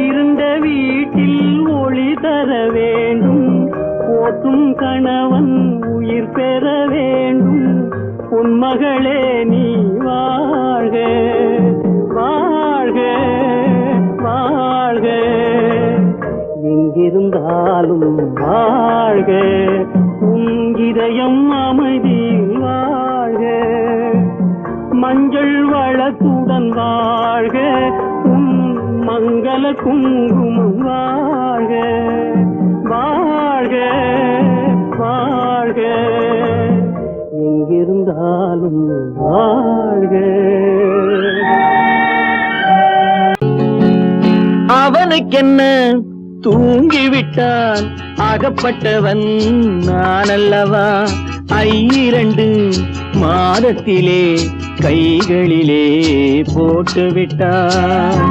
இருண்ட வீட்டில் ஒளி தர வேண்டும். போற்றும் கணவன் உயிர் பெற வேண்டும், பொன்மகளே நீ வாழ்க வாழ்க வாழ்க, எங்கிருந்தாலும் வாழ்க. உன் இதயம் அமைதியில் வாழ்க, மஞ்சள் வளத்துடன் வாழ்க. உன் மங்கள குங்குமம் வாழ்க வாழ்க வாழ்க, எங்கிருந்தாலும் வாழ்க. அவனுக்கென்ன தூங்கிவிட்டான், அகப்பட்டவன் நான் அல்லவா. 2 மாதத்திலே கைகளிலே போட்டுவிட்டான்.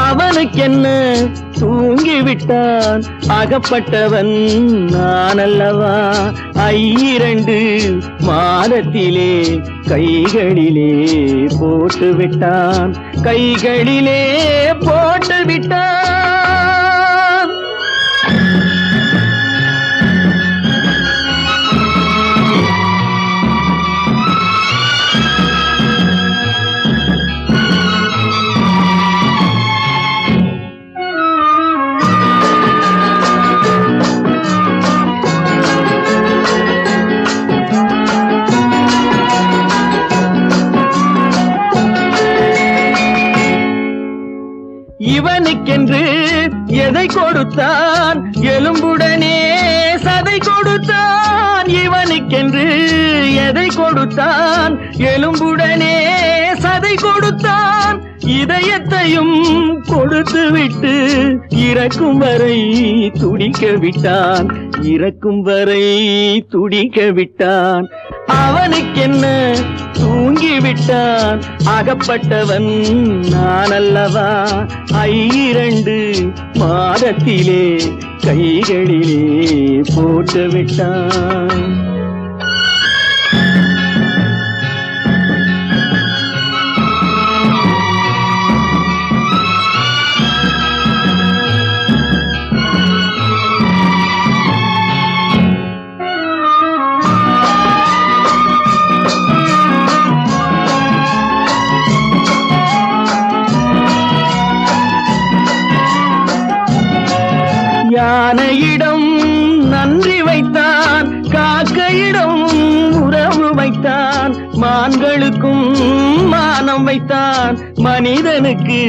அவனுக்கென்ன தூங்கிவிட்டான், அகப்பட்டவன் நான் அல்லவா. 2 மாதத்திலே கைகளிலே போட்டுவிட்டான், கைகளிலே போட்டுவிட்டான். இவனுக்கென்று எதை கொடுத்தான், எலும்புடனே சதை கொடுத்தான். இவனுக்கென்று எதை கொடுத்தான், எலும்புடனே சதை கொடுத்தான். இதயத்தையும் கொடுத்து விட்டு இறக்கும் வரை துடிக்க விட்டான், இறக்கும் வரை துடிக்க விட்டான். அவனுக்கென்ன தூங்கிவிட்டான், அகப்பட்டவன் நான் அல்லவா. 2 மாதத்திலே கைகளிலே போட்டுவிட்டான். யானையிடம் நன்றி வைத்தான், காக்கையிடம் உறவு வைத்தான். மான்களுக்கும் மானம் வைத்தான், மனிதனுக்கு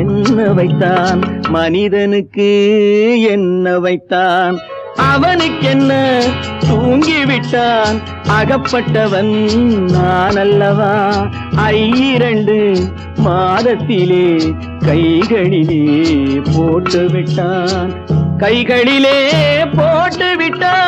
என்ன வைத்தான், மனிதனுக்கு என்ன வைத்தான். அவனுக்கென்ன தூங்கிவிட்டான், அகப்பட்டவன் நான் அல்லவா. 2 மாதத்திலே கைகளிலே போட்டுவிட்டான், கைகளிலே போட்டுவிட்டான்.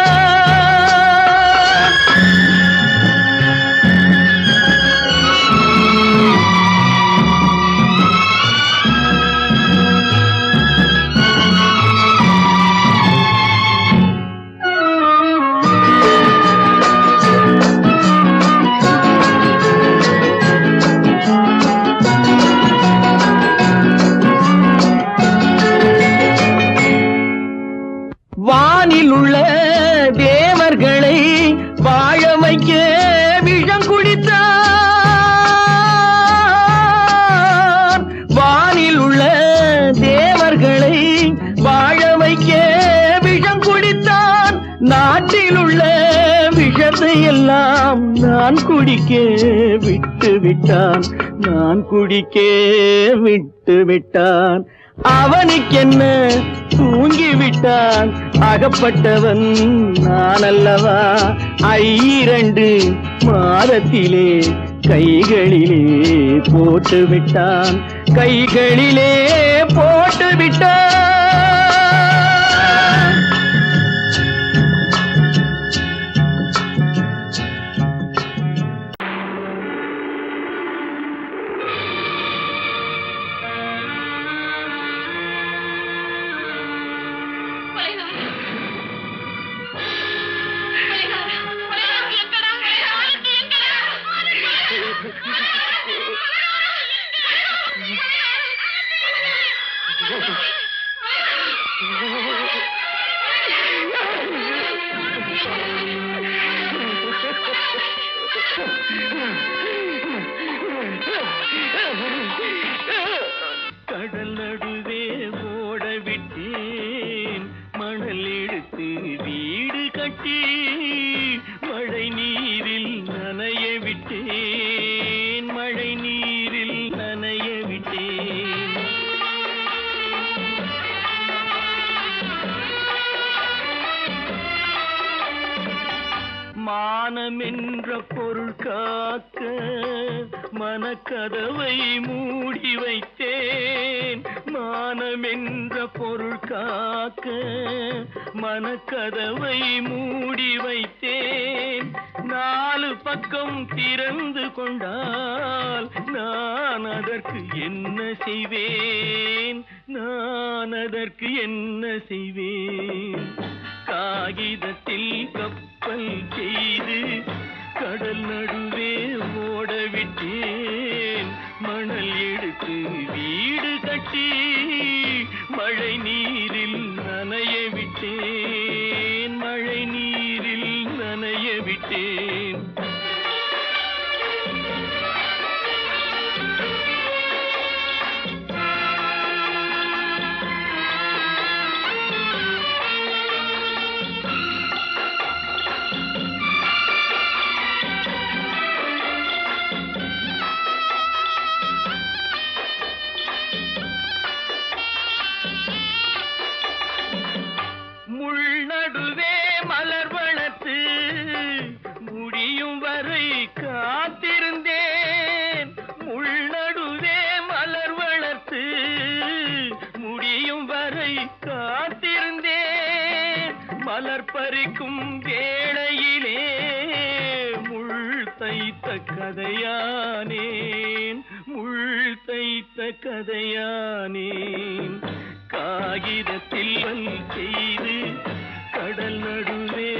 எல்லாம் நான் குடிக்க விட்டு விட்டான், நான் குடிக்க விட்டு விட்டான். அவனுக்கென்ன தூங்கி விட்டான், அகப்பட்டவன் நான் அல்லவா. 2 மாதத்திலே கைகளிலே போட்டு விட்டான், கைகளிலே போட்டு விட்டான். கடல் நடுவே ஓட விட்டேன், மணல் எடுத்து வீடு கட்டி மழை நீரில் நனைய விட்டேன், மழை நீரில் நனைய விட்டேன். மானம் என்ற பொருள் காக்க மனக்கதவை மூடி வைத்தேன், மானம் என்ற பொருள் காக்க மனக்கதவை மூடி வைத்தேன். 4 பக்கம் திறந்து கொண்டால் நான் அதற்கு என்ன செய்வேன், நான் அதற்கு என்ன செய்வேன். காகிதத்தில் கப்பல் செய்து கடல் நடுவே ஓட விட்டேன், மணல் எடுத்து வீடு கட்டி மழை நீரில் நனைய விட்டேன், மழை நீரில் நனைய விட்டேன். முள்நடுவே மலர் வளர்த்து முடியும் வரை காத்திருந்தேன், முள்நடுவே மலர் வளர்த்து முடியும் வரை காத்திருந்தேன். மலர் பறிக்கும் வேளையிலே முள் தைத்த கதையானேன், முள் தைத்த கதையானேன். காகிதத்தில் செய்து கடல் நடுவே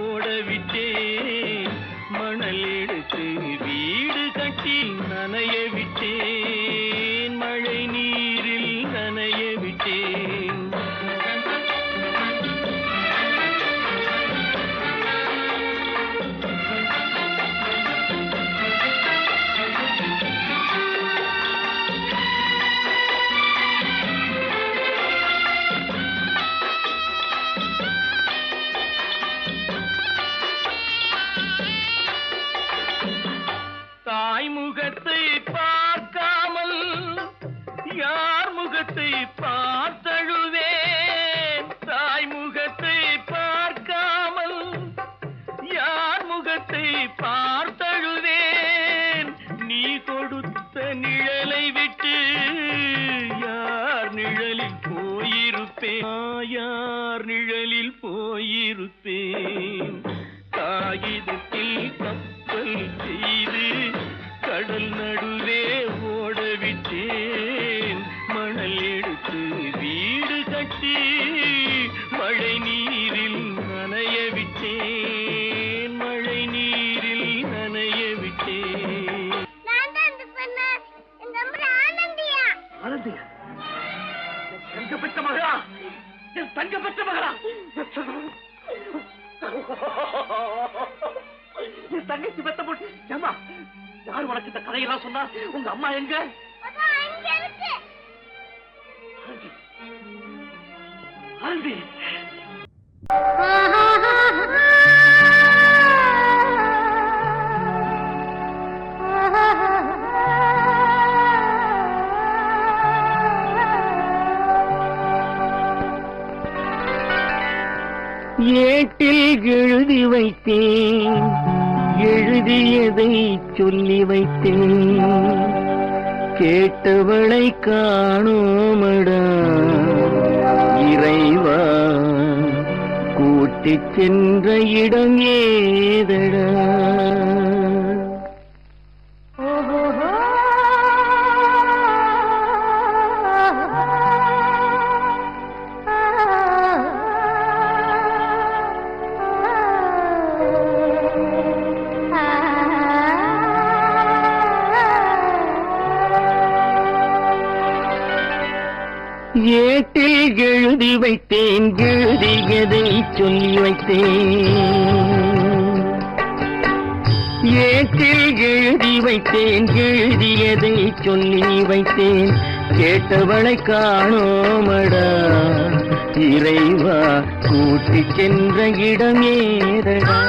ஓடவிட்டேன், மணல் எடுத்து வீடு கட்டி நனைய விட்டேன், மழை நீரில் நனைய விட்டேன். முகத்தை பார்க்காமல் யார் முகத்தை பார்த்தழுவேன், தாய் முகத்தை பார்க்காமல் யார் முகத்தை பார்த்தழுவேன். நீ கொடுத்த நிழலை விட்டு யார் நிழலில் போயிருப்பேன், யார் நிழலில் போயிருப்பேன். காகிதத்தில் கப்பல் செய்து கடல் நடுவே ஓடவிட்டேன், மணல் எடுத்து வீடு கட்டி மழை நீரில் நனைய விட்டேன், மழை நீரில் நனைய விட்டேன். ஆனந்தியா, தங்க பெற்ற மகளா, என் தங்க பெற்ற மகளா, என் தங்கச்சி பெத்த போட்டு ஏமா, யார் உனக்கு இந்த கதையெல்லாம் சொன்னா? உங்க அம்மா எங்க? ஆனந்தி, ஏட்டில் எழுதி வைத்தேன், எழுதியதை சொல்லி வைத்தேன், கேட்டவளை காணோமடா இறைவா, கூட்டிச் சென்ற இடம் ஏதடா. ஏட்டில் எழுதி வைத்தேன், எழுதியதை சொல்லி வைத்தேன், ஏட்டில் எழுதி வைத்தேன், எழுதியதை சொல்லி வைத்தேன், கேட்டவளை காணோமடா இறைவா, கூட்டிச் சென்ற இடம் ஏதடா.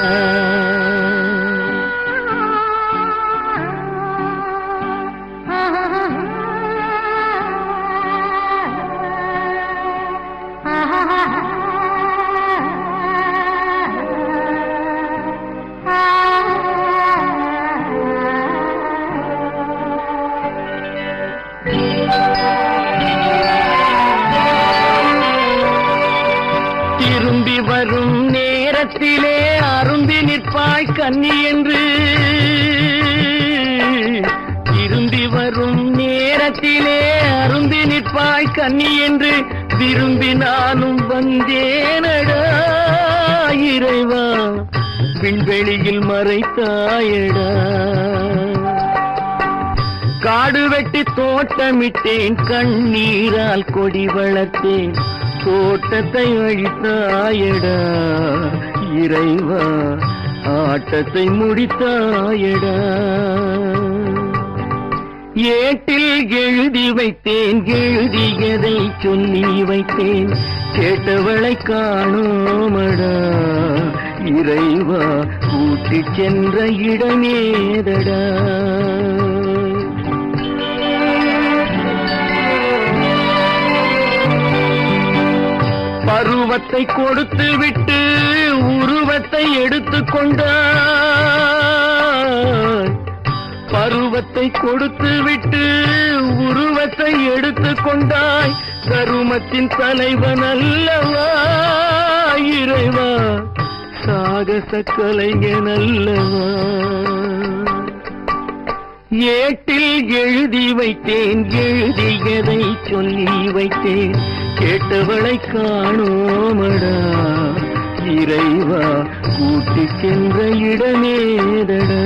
திரும்பி வரும் நேரத்திலே அரும்பி நிற்பாய் கன்னி என்று, திரும்பி வரும் நேரத்திலே அரும்பி நிற்பாய் கன்னி என்று விரும்பி நானும் வந்தேனடா இறைவா, விண்வெளியில் மறைத்தாயடா. காடு வெட்டி தோட்டமிட்டேன், கண்ணீரால் கொடி வளர்த்தேன், தோட்டத்தை அழித்தாயடா இறைவா, ஆட்டத்தை முடித்தாயடா. ஏட்டில் எழுதி வைத்தேன், எழுதியதை சொல்லி வைத்தேன், கேட்டவளை காணோமடா இறைவா, கூட்டிச் சென்ற இடமேதடா. பருவத்தை கொடுத்து விட்டு உருவத்தை எடுத்துக் கொண்டாய், பருவத்தை கொடுத்து விட்டு உருவத்தை எடுத்துக் கொண்டாய், கருமத்தின் தலைவன் அல்லவா இறைவா, சாகச கலைஞன் அல்லவா. ஏட்டில் எழுதி வைத்தேன், எழுதியதை சொல்லி வைத்தேன், கேட்டவளை காணோமடா இறைவா, கூட்டிச் சென்ற இடமேதடா.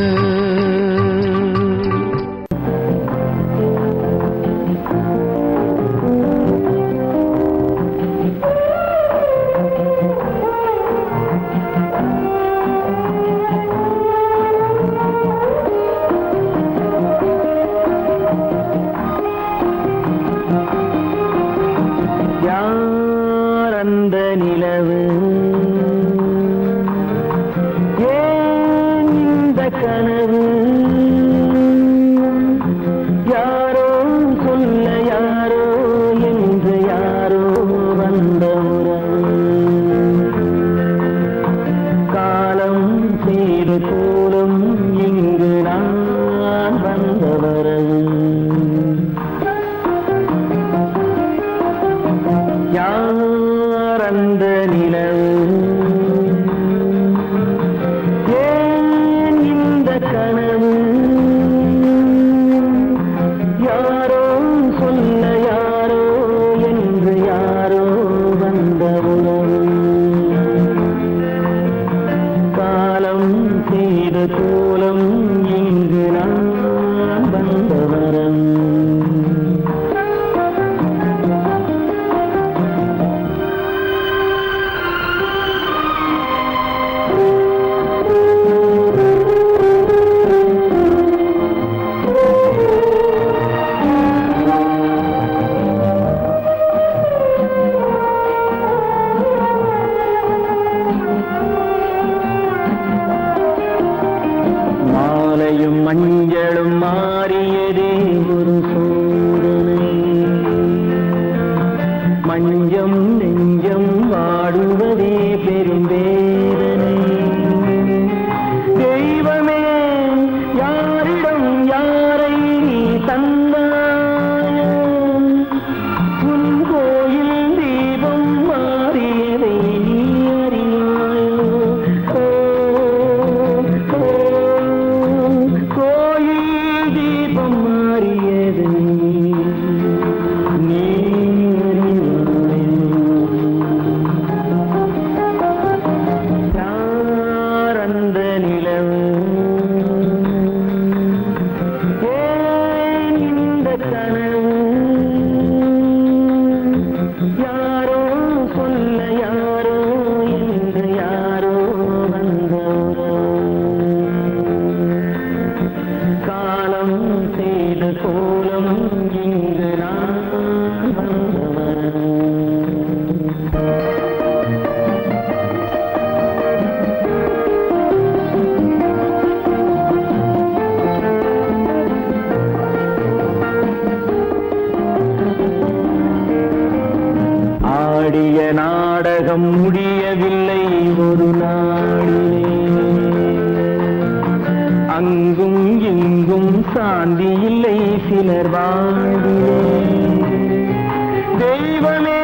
அந்த நிலவு ஏன் இந்த கனவு, யாரோ சொல்ல யாரோ என்று யாரோ வந்த உறவு, காலம் செய்து கூறும் இங்கு நான் வந்த வரவு. யார் அந்த நிலவு, ஏன் இந்த கனவு, யாரோ சொல்ல யாரோ என்று யாரோ வந்த உறவு, காலம் செய்த கோலம் இங்கு நான் வந்த வரம். மாலையும் மஞ்சளும் மாறியதே ஒரு சோதனை, மஞ்சம் நெஞ்சம் வாடுவதே பெரும்பே ஆடிய நாடகம் முடியவில்லை ஒரு நாளிலே. அங்கும் இங்கும் சாந்தி இல்லை சிலர் வாழ்விலே. தெய்வமே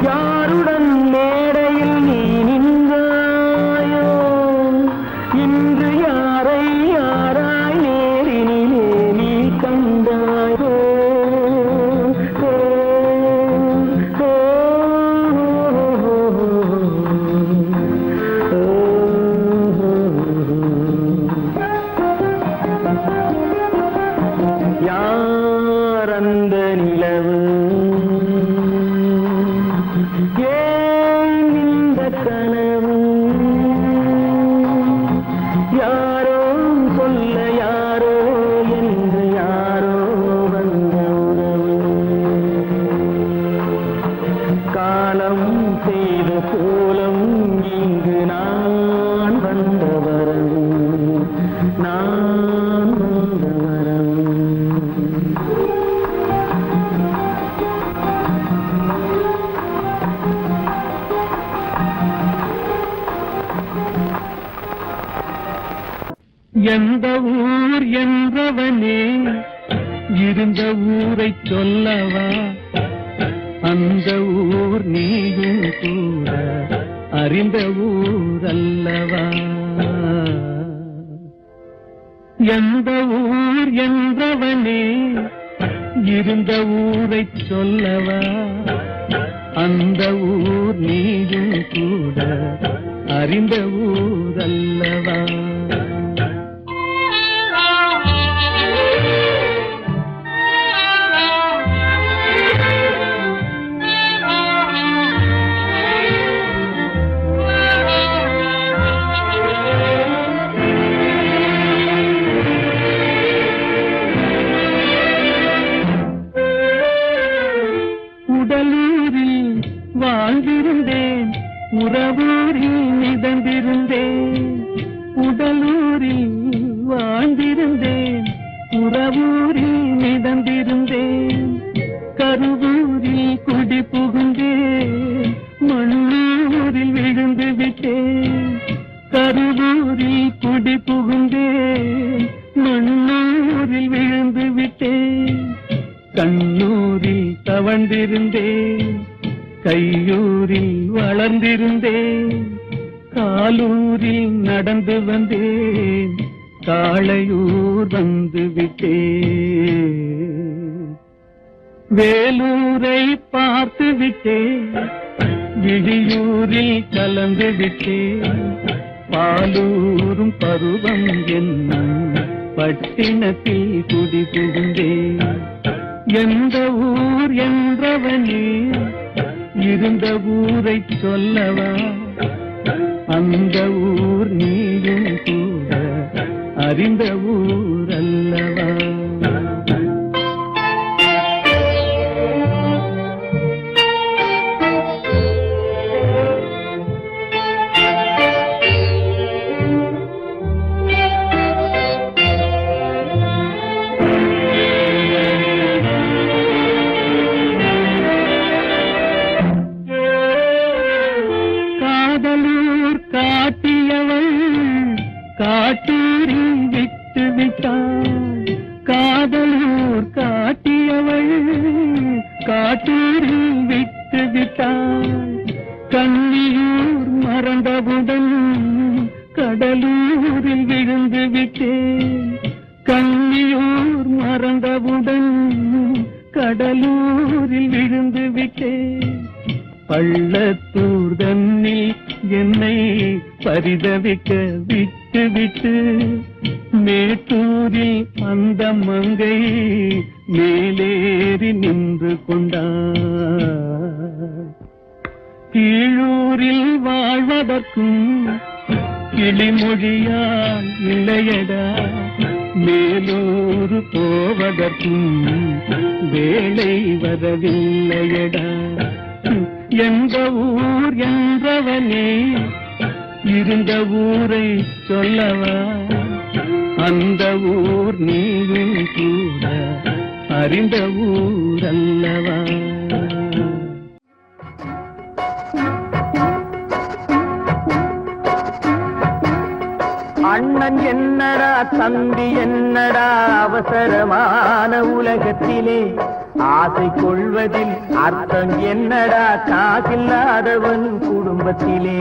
யாருடன் மேடையில் நீ நின்றாயோ, இன்று யாரை யாராய் நேரினிலே நீ கண்டாயோ. யார் அந்த நிலவு, ஏன் இந்த கனவு, யாரோ சொல்ல யாரோ என்று யாரோ வந்த உறவு. காலம் செய்த கோலம் இங்கு நான் வந்த வரவு, நான் வந்த வரவு. எந்த ஊர் என்றவனே இருந்த ஊரை சொல்லவா, அந்த ஊர் நீயும் கூட அறிந்த ஊர் அல்லவா. எந்த ஊர் என்றவனே இருந்த ஊரை சொல்லவா, அந்த ஊர் நீயும் கூட அறிந்த ஊர் அல்லவா. உடலூரில் வாழ்ந்திருந்தேன், உறவூரில் மிதந்திருந்தேன். உடலூரில் வாழ்ந்திருந்தேன், உறவூரில் மிதந்திருந்தேன். கருவூரில் குடி புகுந்தேன், மண்ணூரில் விழுந்து விட்டேன். கருவூரில் குடி புகுந்தேன், மண்ணூரில் விழுந்து விட்டேன். கண்ணூரில் தவழ்ந்திருந்தேன், கையூரில் வளர்ந்திருந்தேன். காலூரில் நடந்து வந்தேன், காளையூர் வந்து விட்டேன். வேலூரை பார்த்து விட்டேன், விழியூரில் கலந்து விட்டேன். பாலூரும் பருவம் என்னும் பட்டினத்தில் குடி புகுந்தேன். எந்த ஊர் என்றவனே இருந்த ஊரை சொல்லவா, அந்த ஊர் நீயும் கூட அறிந்த ஊர் அல்லவா. காட்டியவள் காட்டூரில் விட்டு விட்டாள். காதலூர் காட்டியவள் காட்டூரில் விட்டு விட்டாள். கண்ணியூர் மறந்தவுடன் கடலூரில் விழுந்து விட்டேன். கண்ணியூர் மறந்தவுடன் கடலூரில் விழுந்து விட்டேன். பள்ளத்தூர் தன்னில் என்னை பரிதவிக்க விட்டு விட்டு மேட்டூரில் அந்த மங்கை மேலேறி நின்று கொண்டார். கீழூரில் வாழ்வதற்கும் கிளிமொழியால் இல்லையடா, மேலூர் போவதற்கும் வேலை வரவில்லையடா. எந்த ஊர் என்றவனே இருந்த ஊரை சொல்லவா, அந்த ஊர் நீயும் கூட அறிந்த ஊர் அல்லவா. அண்ணன் என்னடா தம்பி என்னடா அவசரமான உலகத்திலே ஆசை கொள்வதில் அர்த்தம் என்னடா காசில்லாதவன் குடும்பத்திலே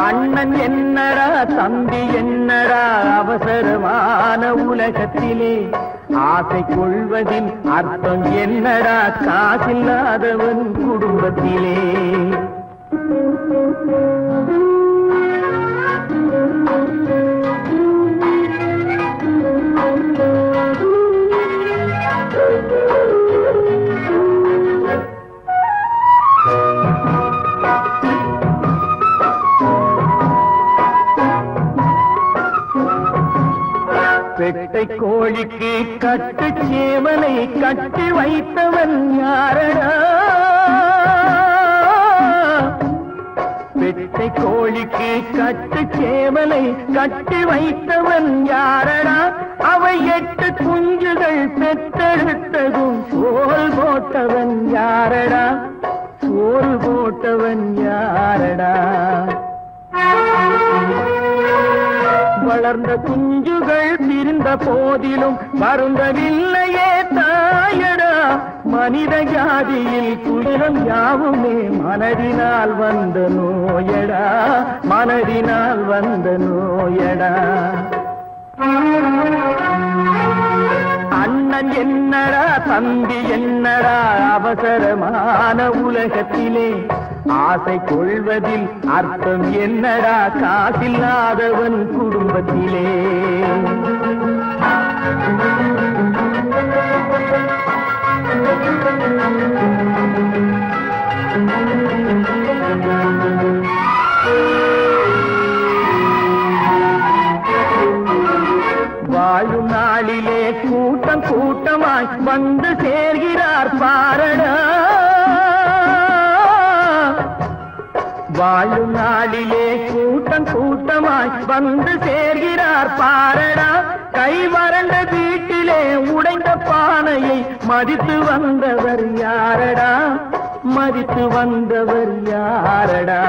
அண்ணன் என்னடா தம்பி என்னடா அவசரமான உலகத்திலே ஆசை கொள்வதில் அர்த்தம் என்னடா காசில்லாதவன் குடும்பத்திலே பெட்டை கோழிக்கு கட்டு சேவலை கட்டி வைத்தவன் யாரடா பெட்டை கோழிக்கு கட்டு சேவலை கட்டி வைத்தவன் யாரடா அவை 8 குஞ்சுகள் பெற்றெடுத்ததும் சோல் போட்டவன் யாரடா சோல் போட்டவன் யாரடா வளர்ந்த குஞ்சுகள் பிரிந்த போதிலும் வருந்தவில்லையே தாயடா மனித ஜாதியில் துயரம் யாவுமே மனதினால் வந்த நோயடா மனதினால் வந்த நோயடா அண்ணன் என்னடா தம்பி என்னடா அவசரமான உலகத்திலே ஆசை கொள்வதில் அர்த்தம் என்னடா காசில்லாதவன் குடும்பத்திலே வாழும் நாளிலே கூட்டம் கூட்டமாய் வந்து சேர்கிறார் பாரடா வாழும் நாளிலே கூட்டம் கூட்டமாய் வந்து சேர்கிறார் பாரடா கை வறண்ட வீட்டிலே உடைந்த பானையை மதித்து வந்தவர் யாரடா மதித்து வந்தவர் யாரடா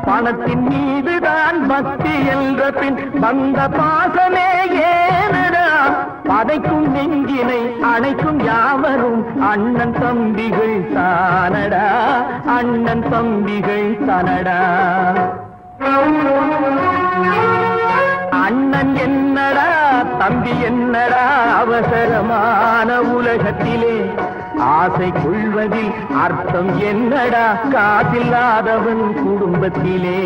பணத்தின் மீதுதான் பக்தி என்ற பின் வந்த பாசமே ஏனடா பதைக்கும் நெஞ்சினை அணைக்கும் யாவரும் அண்ணன் தம்பிகள் தானடா அண்ணன் தம்பிகள் தானடா அண்ணன் என்னடா தம்பி என்னடா அவசரமான உலகத்திலே ஆசை கொள்வதில் அர்த்தம் என்னடா காசில்லாதவன் குடும்பத்திலே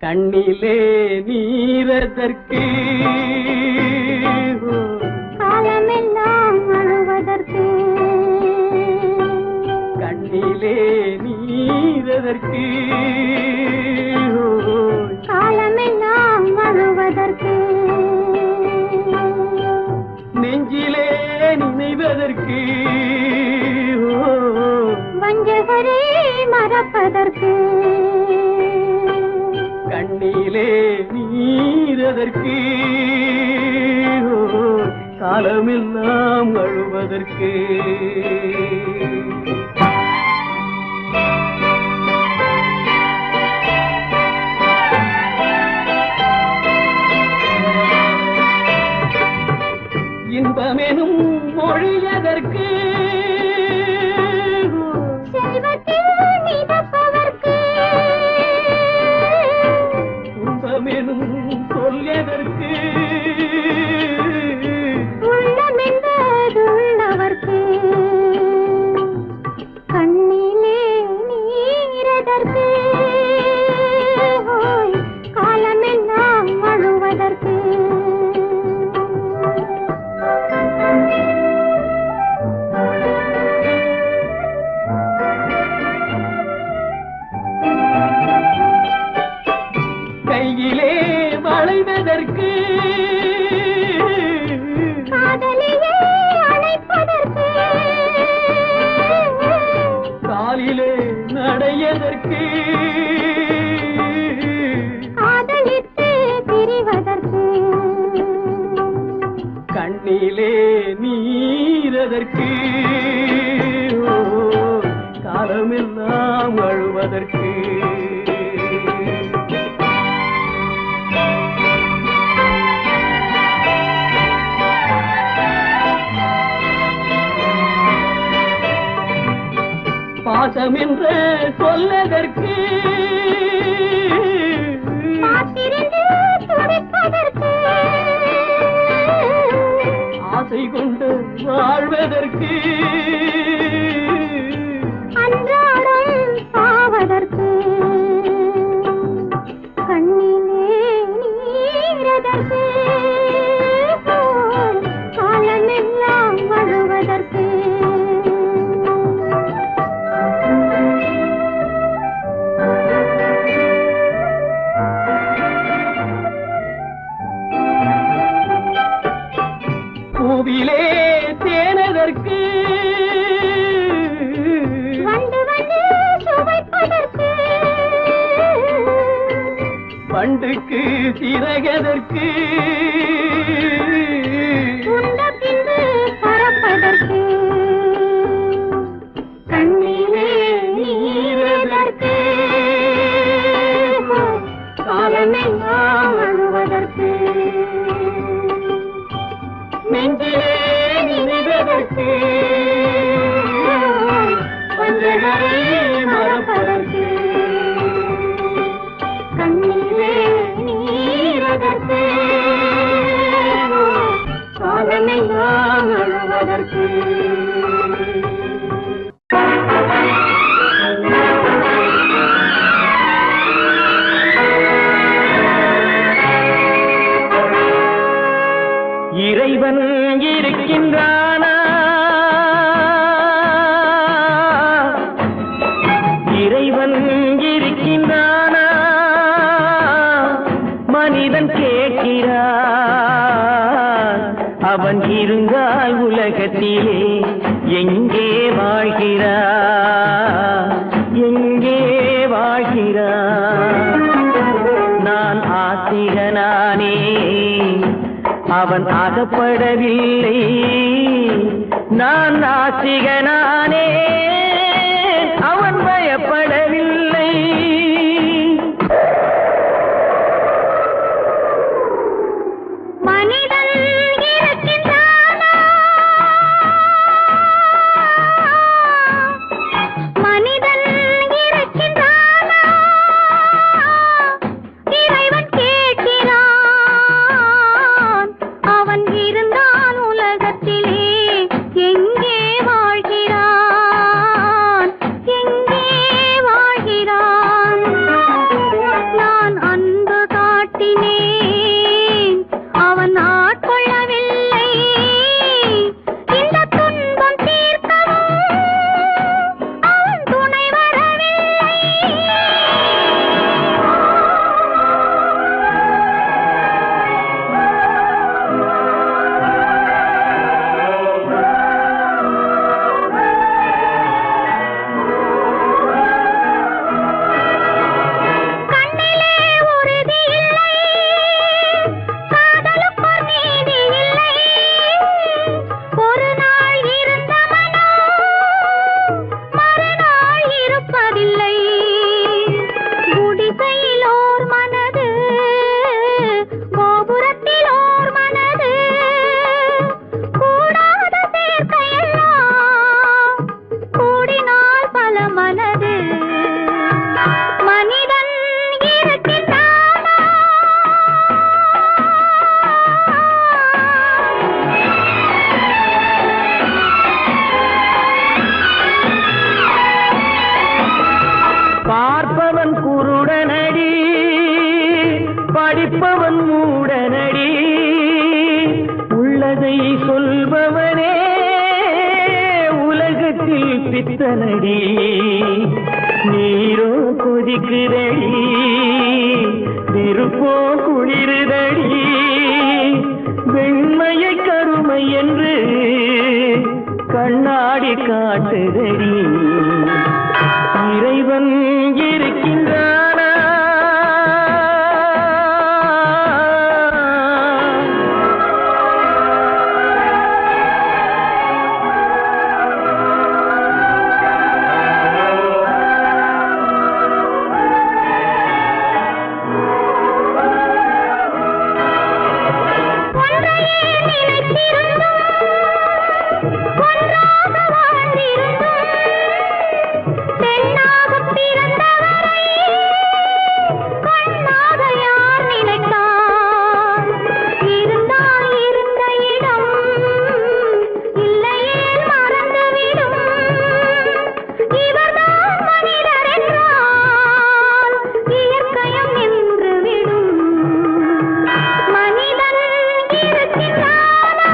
கண்ணிலே நீரதற்கு காலமெல்லாம் அழுவதற்கு கண்ணிலே நீரதற்கு காலமெல்லாம் அழுவதற்கு நெஞ்சிலே நினைவதற்கு வஞ்சகரை மறப்பதற்கு கண்ணிலே நீரதற்கு காலமெல்லாம் அழுவதற்கு இன்பமெனும் மொழியதற்கு செல்வத்தில் மிதப்பதற்கு துன்பமெனும் சொல்லியதற்கு உள்ளமென்பதுள்ளவர்க்கு கண்ணிலே நீரதற்கு காலமெல்லாம் அழுவதற்கு செய்வதற்கு காலமெல்லாம் அழுவதற்கு பாசம் என்று சொல்லதற்கு ஆசை கொண்டு வாழ்வதற்கு அன்றாடம் சாவதற்கு கண்ணிலே நீரதற்கு காலமெல்லாம் அழுவதற்கு பூவிலே தேனதற்கு வந்து வந்து சுவைப்பதற்கு பண்டுக்கு சிறகதற்கு உண்ட பின்பு பறப்பதற்கு கண்ணிலே நீரதற்கு காலமெல்லாம் அழுவதற்கு நெஞ்சிலே நினைவதற்கு பஞ்சகரை மறப்பதற்கு கண்ணிலே நீரதற்கு காலமெல்லாம் அழுவதற்கு இறைவன் இருக்கின்றானா இறைவன் இருக்கின்றானா மனிதன் கேட்கிறான் அவன் இருந்தால் உலகத்திலே எங்கே வாழ்கிறான் எங்கே வாழ்கிறான் நான் ஆசிரியனானே அவன் அகப்படவில்லை நான் நாசிகனானே அவன் பயப்படவில்லை மனிதன் இருக்கின்றானா மனிதன் இருக்கின்றானா இறைவன் கேட்கிறான் அவன் இருந்தான் உலகத்திலே எங்கே வாழ்கிறான் எங்கே வாழ்கிறான் நான் அன்பு காட்டினேன் அவன் ஆட்கொள்ளவில்லை இந்த துன்பம் தீர்க்கவும் அவன் துணை வரவில்லை கண்ணிலே உறுதி இல்லை காதலுக்கு நீதி இல்லை ஒரு நாள் இருந்த மனம் மறுநாள் இருப்பதில்லை குடிசையிலோர் மனது கோபுரத்திலோர் மனது கூடாத சேர்க்கையெல்லாம் கூடினால் பல மனது மனிதன் இருக்கின்றானா பார்ப்பவன் குருடனடி படிப்பவன் மூடனடி உள்ளதை சொல்பவனே உலகத்தில் பித்தனடி நீரோ கொதிக்குதடி நெருப்போ குளிருதடி வெண்மையை கருமை என்று கண்ணாடி காட்டுதடி இறைவன் இருக்கின்றானா பெண்ணாக வாழ்ந்திருந்தும் பெண்ணாக பிறந்தவரை கண்ணாக யார் நினைத்தார்? இருந்தால் இருந்த இடம் இல்லையே மறந்துவிடும். இவர்தான் மனிதர் என்றால் இயற்கையும் நின்றுவிடும். மனிதன் இருக்கின்றானா?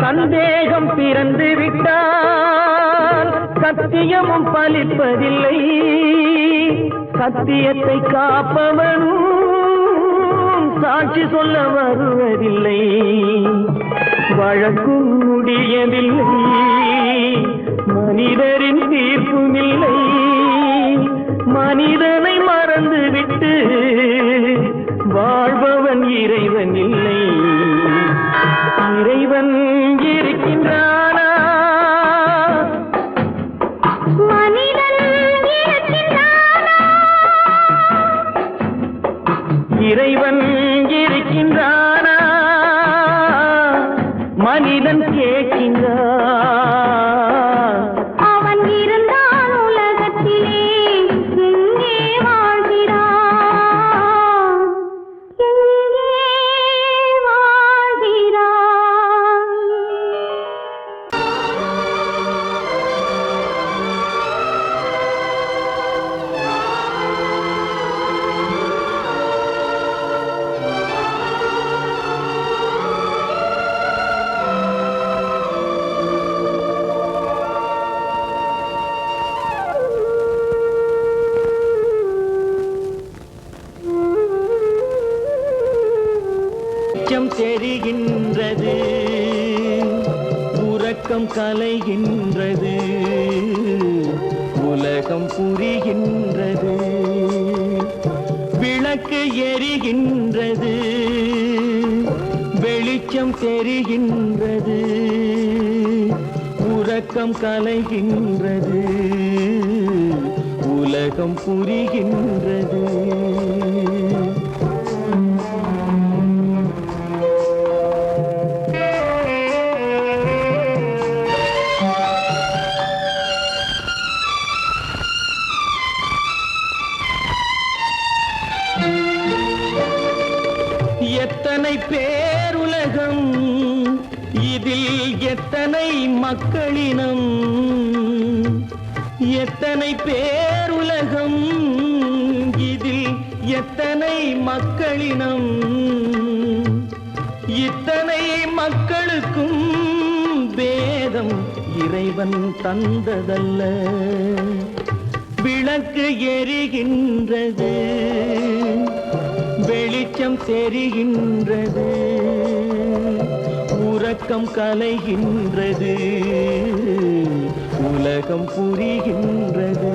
சந்தேகம் பிறந்து விட்டால் சத்தியமும் பலிப்பதில்லை. சத்தியத்தை காப்பவனும் சாட்சி சொல்ல வருவதில்லை. வழக்கும் முடியவில்லை, மனிதரின் தீர்ப்பும் இல்லை. மனிதனை மறந்துவிட்டு வாழ்பவன் இறைவன் இல்லை. இறைவன் இருக்கின்றானா? மனிதன் இருக்கின்றானா? இறைவன் இருக்கின்றானா? மனிதன் கேட்கின்றான். அவன் இருந்தால் உலகத்திலே எங்கே வாழ்கிறான்? எங்கே வாழ்கிறான்? வெளிச்சம் தெரிகின்றது, உறக்கம் கலைகின்றது, உலகம் புரிகின்றது. விளக்கு எரிகின்றது, வெளிச்சம் தெரிகின்றது, உறக்கம் கலைகின்றது, உலகம் புரிகின்றது. எத்தனை பேருலகம், இதில் எத்தனை மக்களினம். எத்தனை பேருலகம், இதில் எத்தனை மக்களினம். இத்தனை மக்களுக்கும் வேதம் இறைவன் தந்ததல்ல. விளக்கு எரிகின்றது, வெளிச்சம் தெரிகின்றது, உறக்கம் கலைகின்றது, உலகம் புரிகின்றது.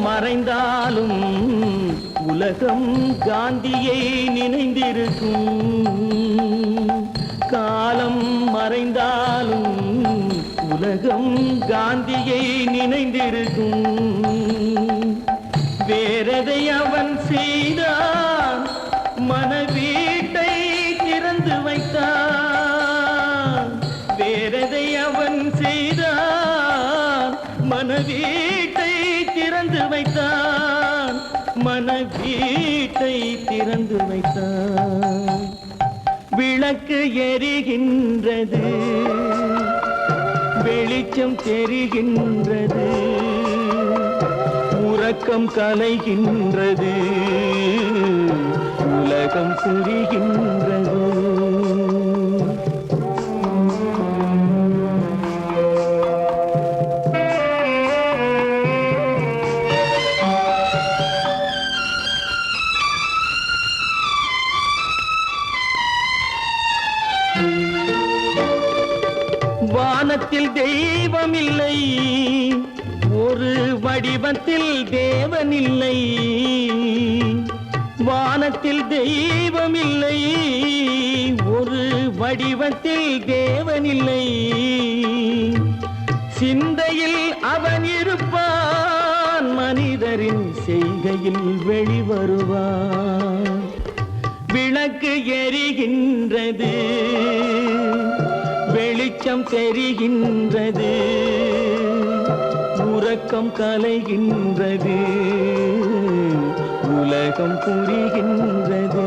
மறைந்தாலும் உலகம் காந்தியை நினைந்திருக்கும். காலம் மறைந்தாலும் உலகம் காந்தியை நினைந்திருக்கும். வேறதை அவன் செய்தான், மனவீட்டை திறந்து வைத்தான். வேறதை அவன் செய்தான், மனவீட்டை திறந்து வைத்தான். மனவீட்டை திறந்து வைத்தான். விளக்கு எரிகின்றது, வெளிச்சம் தெரிகின்றது, உறக்கம் கலைகின்றது, உலகம் புரிகின்றது. வானத்தில் தெய்வம் தெய்வமில்லை, ஒரு வடிவத்தில் தேவனில்லை. வானத்தில் தெய்வமில்லை, ஒரு வடிவத்தில் தேவனில்லை. சிந்தையில் அவன் இருப்பான், மனிதரின் செய்கையில் வெளிவருவான். விளக்கு எரிகின்றது, வெளிச்சம் தெரிகின்றது, உறக்கம் கலைகின்றது, உலகம் புரிகின்றது.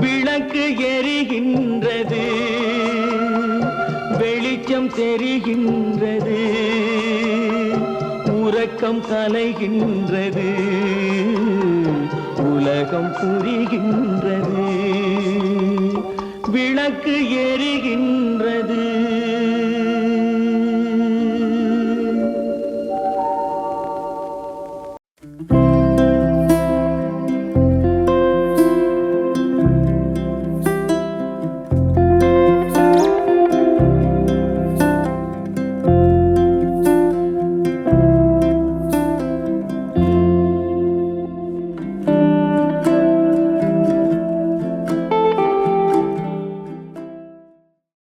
விளக்கு எரிகின்றது, வெளிச்சம் தெரிகின்றது, உறக்கம் கலைகின்றது, உலகம் புரிகின்றது. விளக்கு எரிகின்றது.